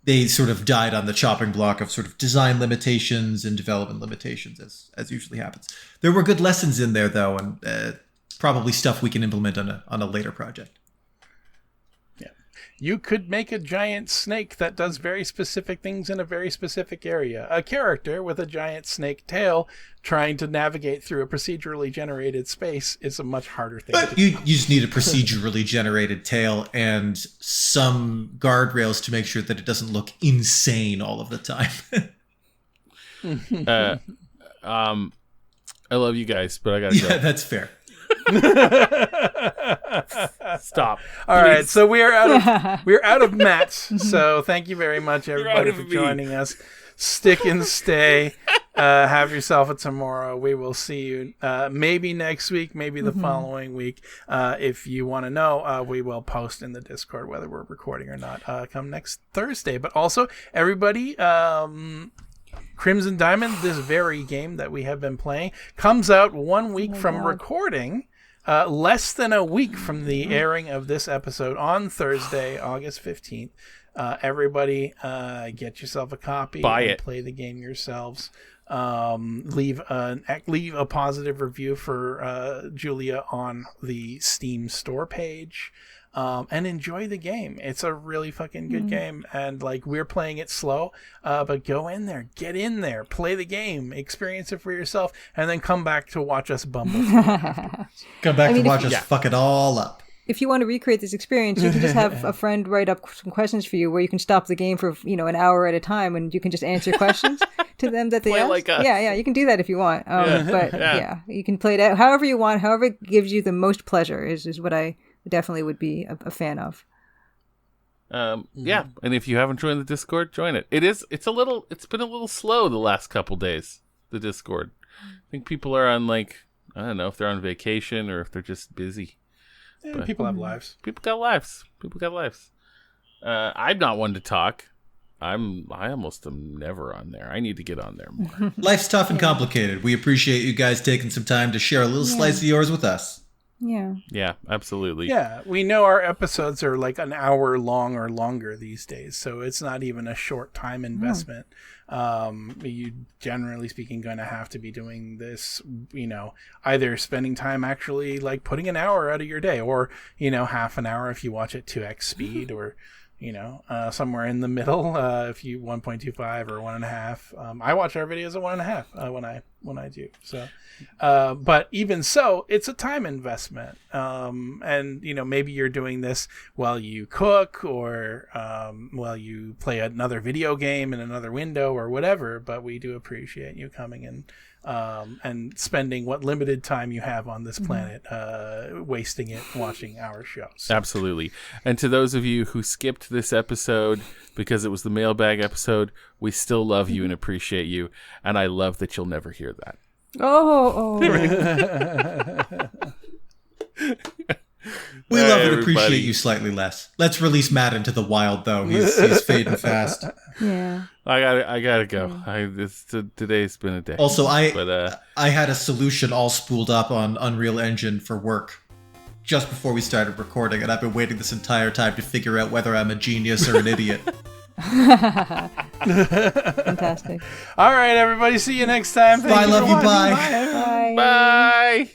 they sort of died on the chopping block of sort of design limitations and development limitations, as usually happens. There were good lessons in there, though, and probably stuff we can implement on a later project. You could make a giant snake that does very specific things in a very specific area. A character with a giant snake tail trying to navigate through a procedurally generated space is a much harder thing to do. You just need a procedurally generated tail and some guardrails to make sure that it doesn't look insane all of the time. I love you guys, but I gotta go. Yeah, that's fair. Stop. All right, so we're out of mats. So thank you very much, everybody, for joining us. Stick and stay. Have yourself a tomorrow. We will see you maybe next week, maybe the following week. If you want to know, we will post in the Discord whether we're recording or not come next Thursday. But also, everybody, Crimson Diamond, this very game that we have been playing, comes out 1 week from recording. Less than a week from the airing of this episode on Thursday, August 15th. Everybody, get yourself a copy. Buy and it. Play the game yourselves. Leave a positive review for Julia on the Steam store page. And enjoy the game. It's a really fucking good game, and like we're playing it slow, but go in there, get in there, play the game, experience it for yourself, and then come back to watch us bumble. Come back to watch us fuck it all up. If you want to recreate this experience, you can just have a friend write up some questions for you where you can stop the game for, an hour at a time, and you can just answer questions to them that they Play ask. like us. Yeah, you can do that if you want. But you can play it out however you want, however it gives you the most pleasure is what I definitely would be a fan of. Yeah, and if you haven't joined the Discord, join it. It's been a little slow the last couple days, the Discord. I think people are on I don't know if they're on vacation or if they're just busy. Yeah, people have lives. People got lives. I'm not one to talk. I almost am never on there. I need to get on there more. Life's tough and complicated. We appreciate you guys taking some time to share a little slice of yours with us. Yeah, absolutely. Yeah, we know our episodes are like an hour long or longer these days, so it's not even a short time investment. You generally speaking going to have to be doing this, either spending time actually like putting an hour out of your day, or half an hour if you watch at 2x speed, or somewhere in the middle if you 1.25 or 1.5. I watch our videos at 1.5 when I do so. But even so, it's a time investment. And maybe you're doing this while you cook, or while you play another video game in another window or whatever. But we do appreciate you coming in and spending what limited time you have on this planet, wasting it watching our shows. Absolutely. And to those of you who skipped this episode because it was the mailbag episode, we still love you and appreciate you. And I love that you'll never hear that. Oh. We love and appreciate you slightly less. Let's release Matt into the wild, though. He's fading fast. Yeah. I gotta go. Today's been a day. Also, I had a solution all spooled up on Unreal Engine for work just before we started recording, and I've been waiting this entire time to figure out whether I'm a genius or an idiot. Fantastic. All right, everybody. See you next time. Bye. Love you. Bye. Bye. Bye.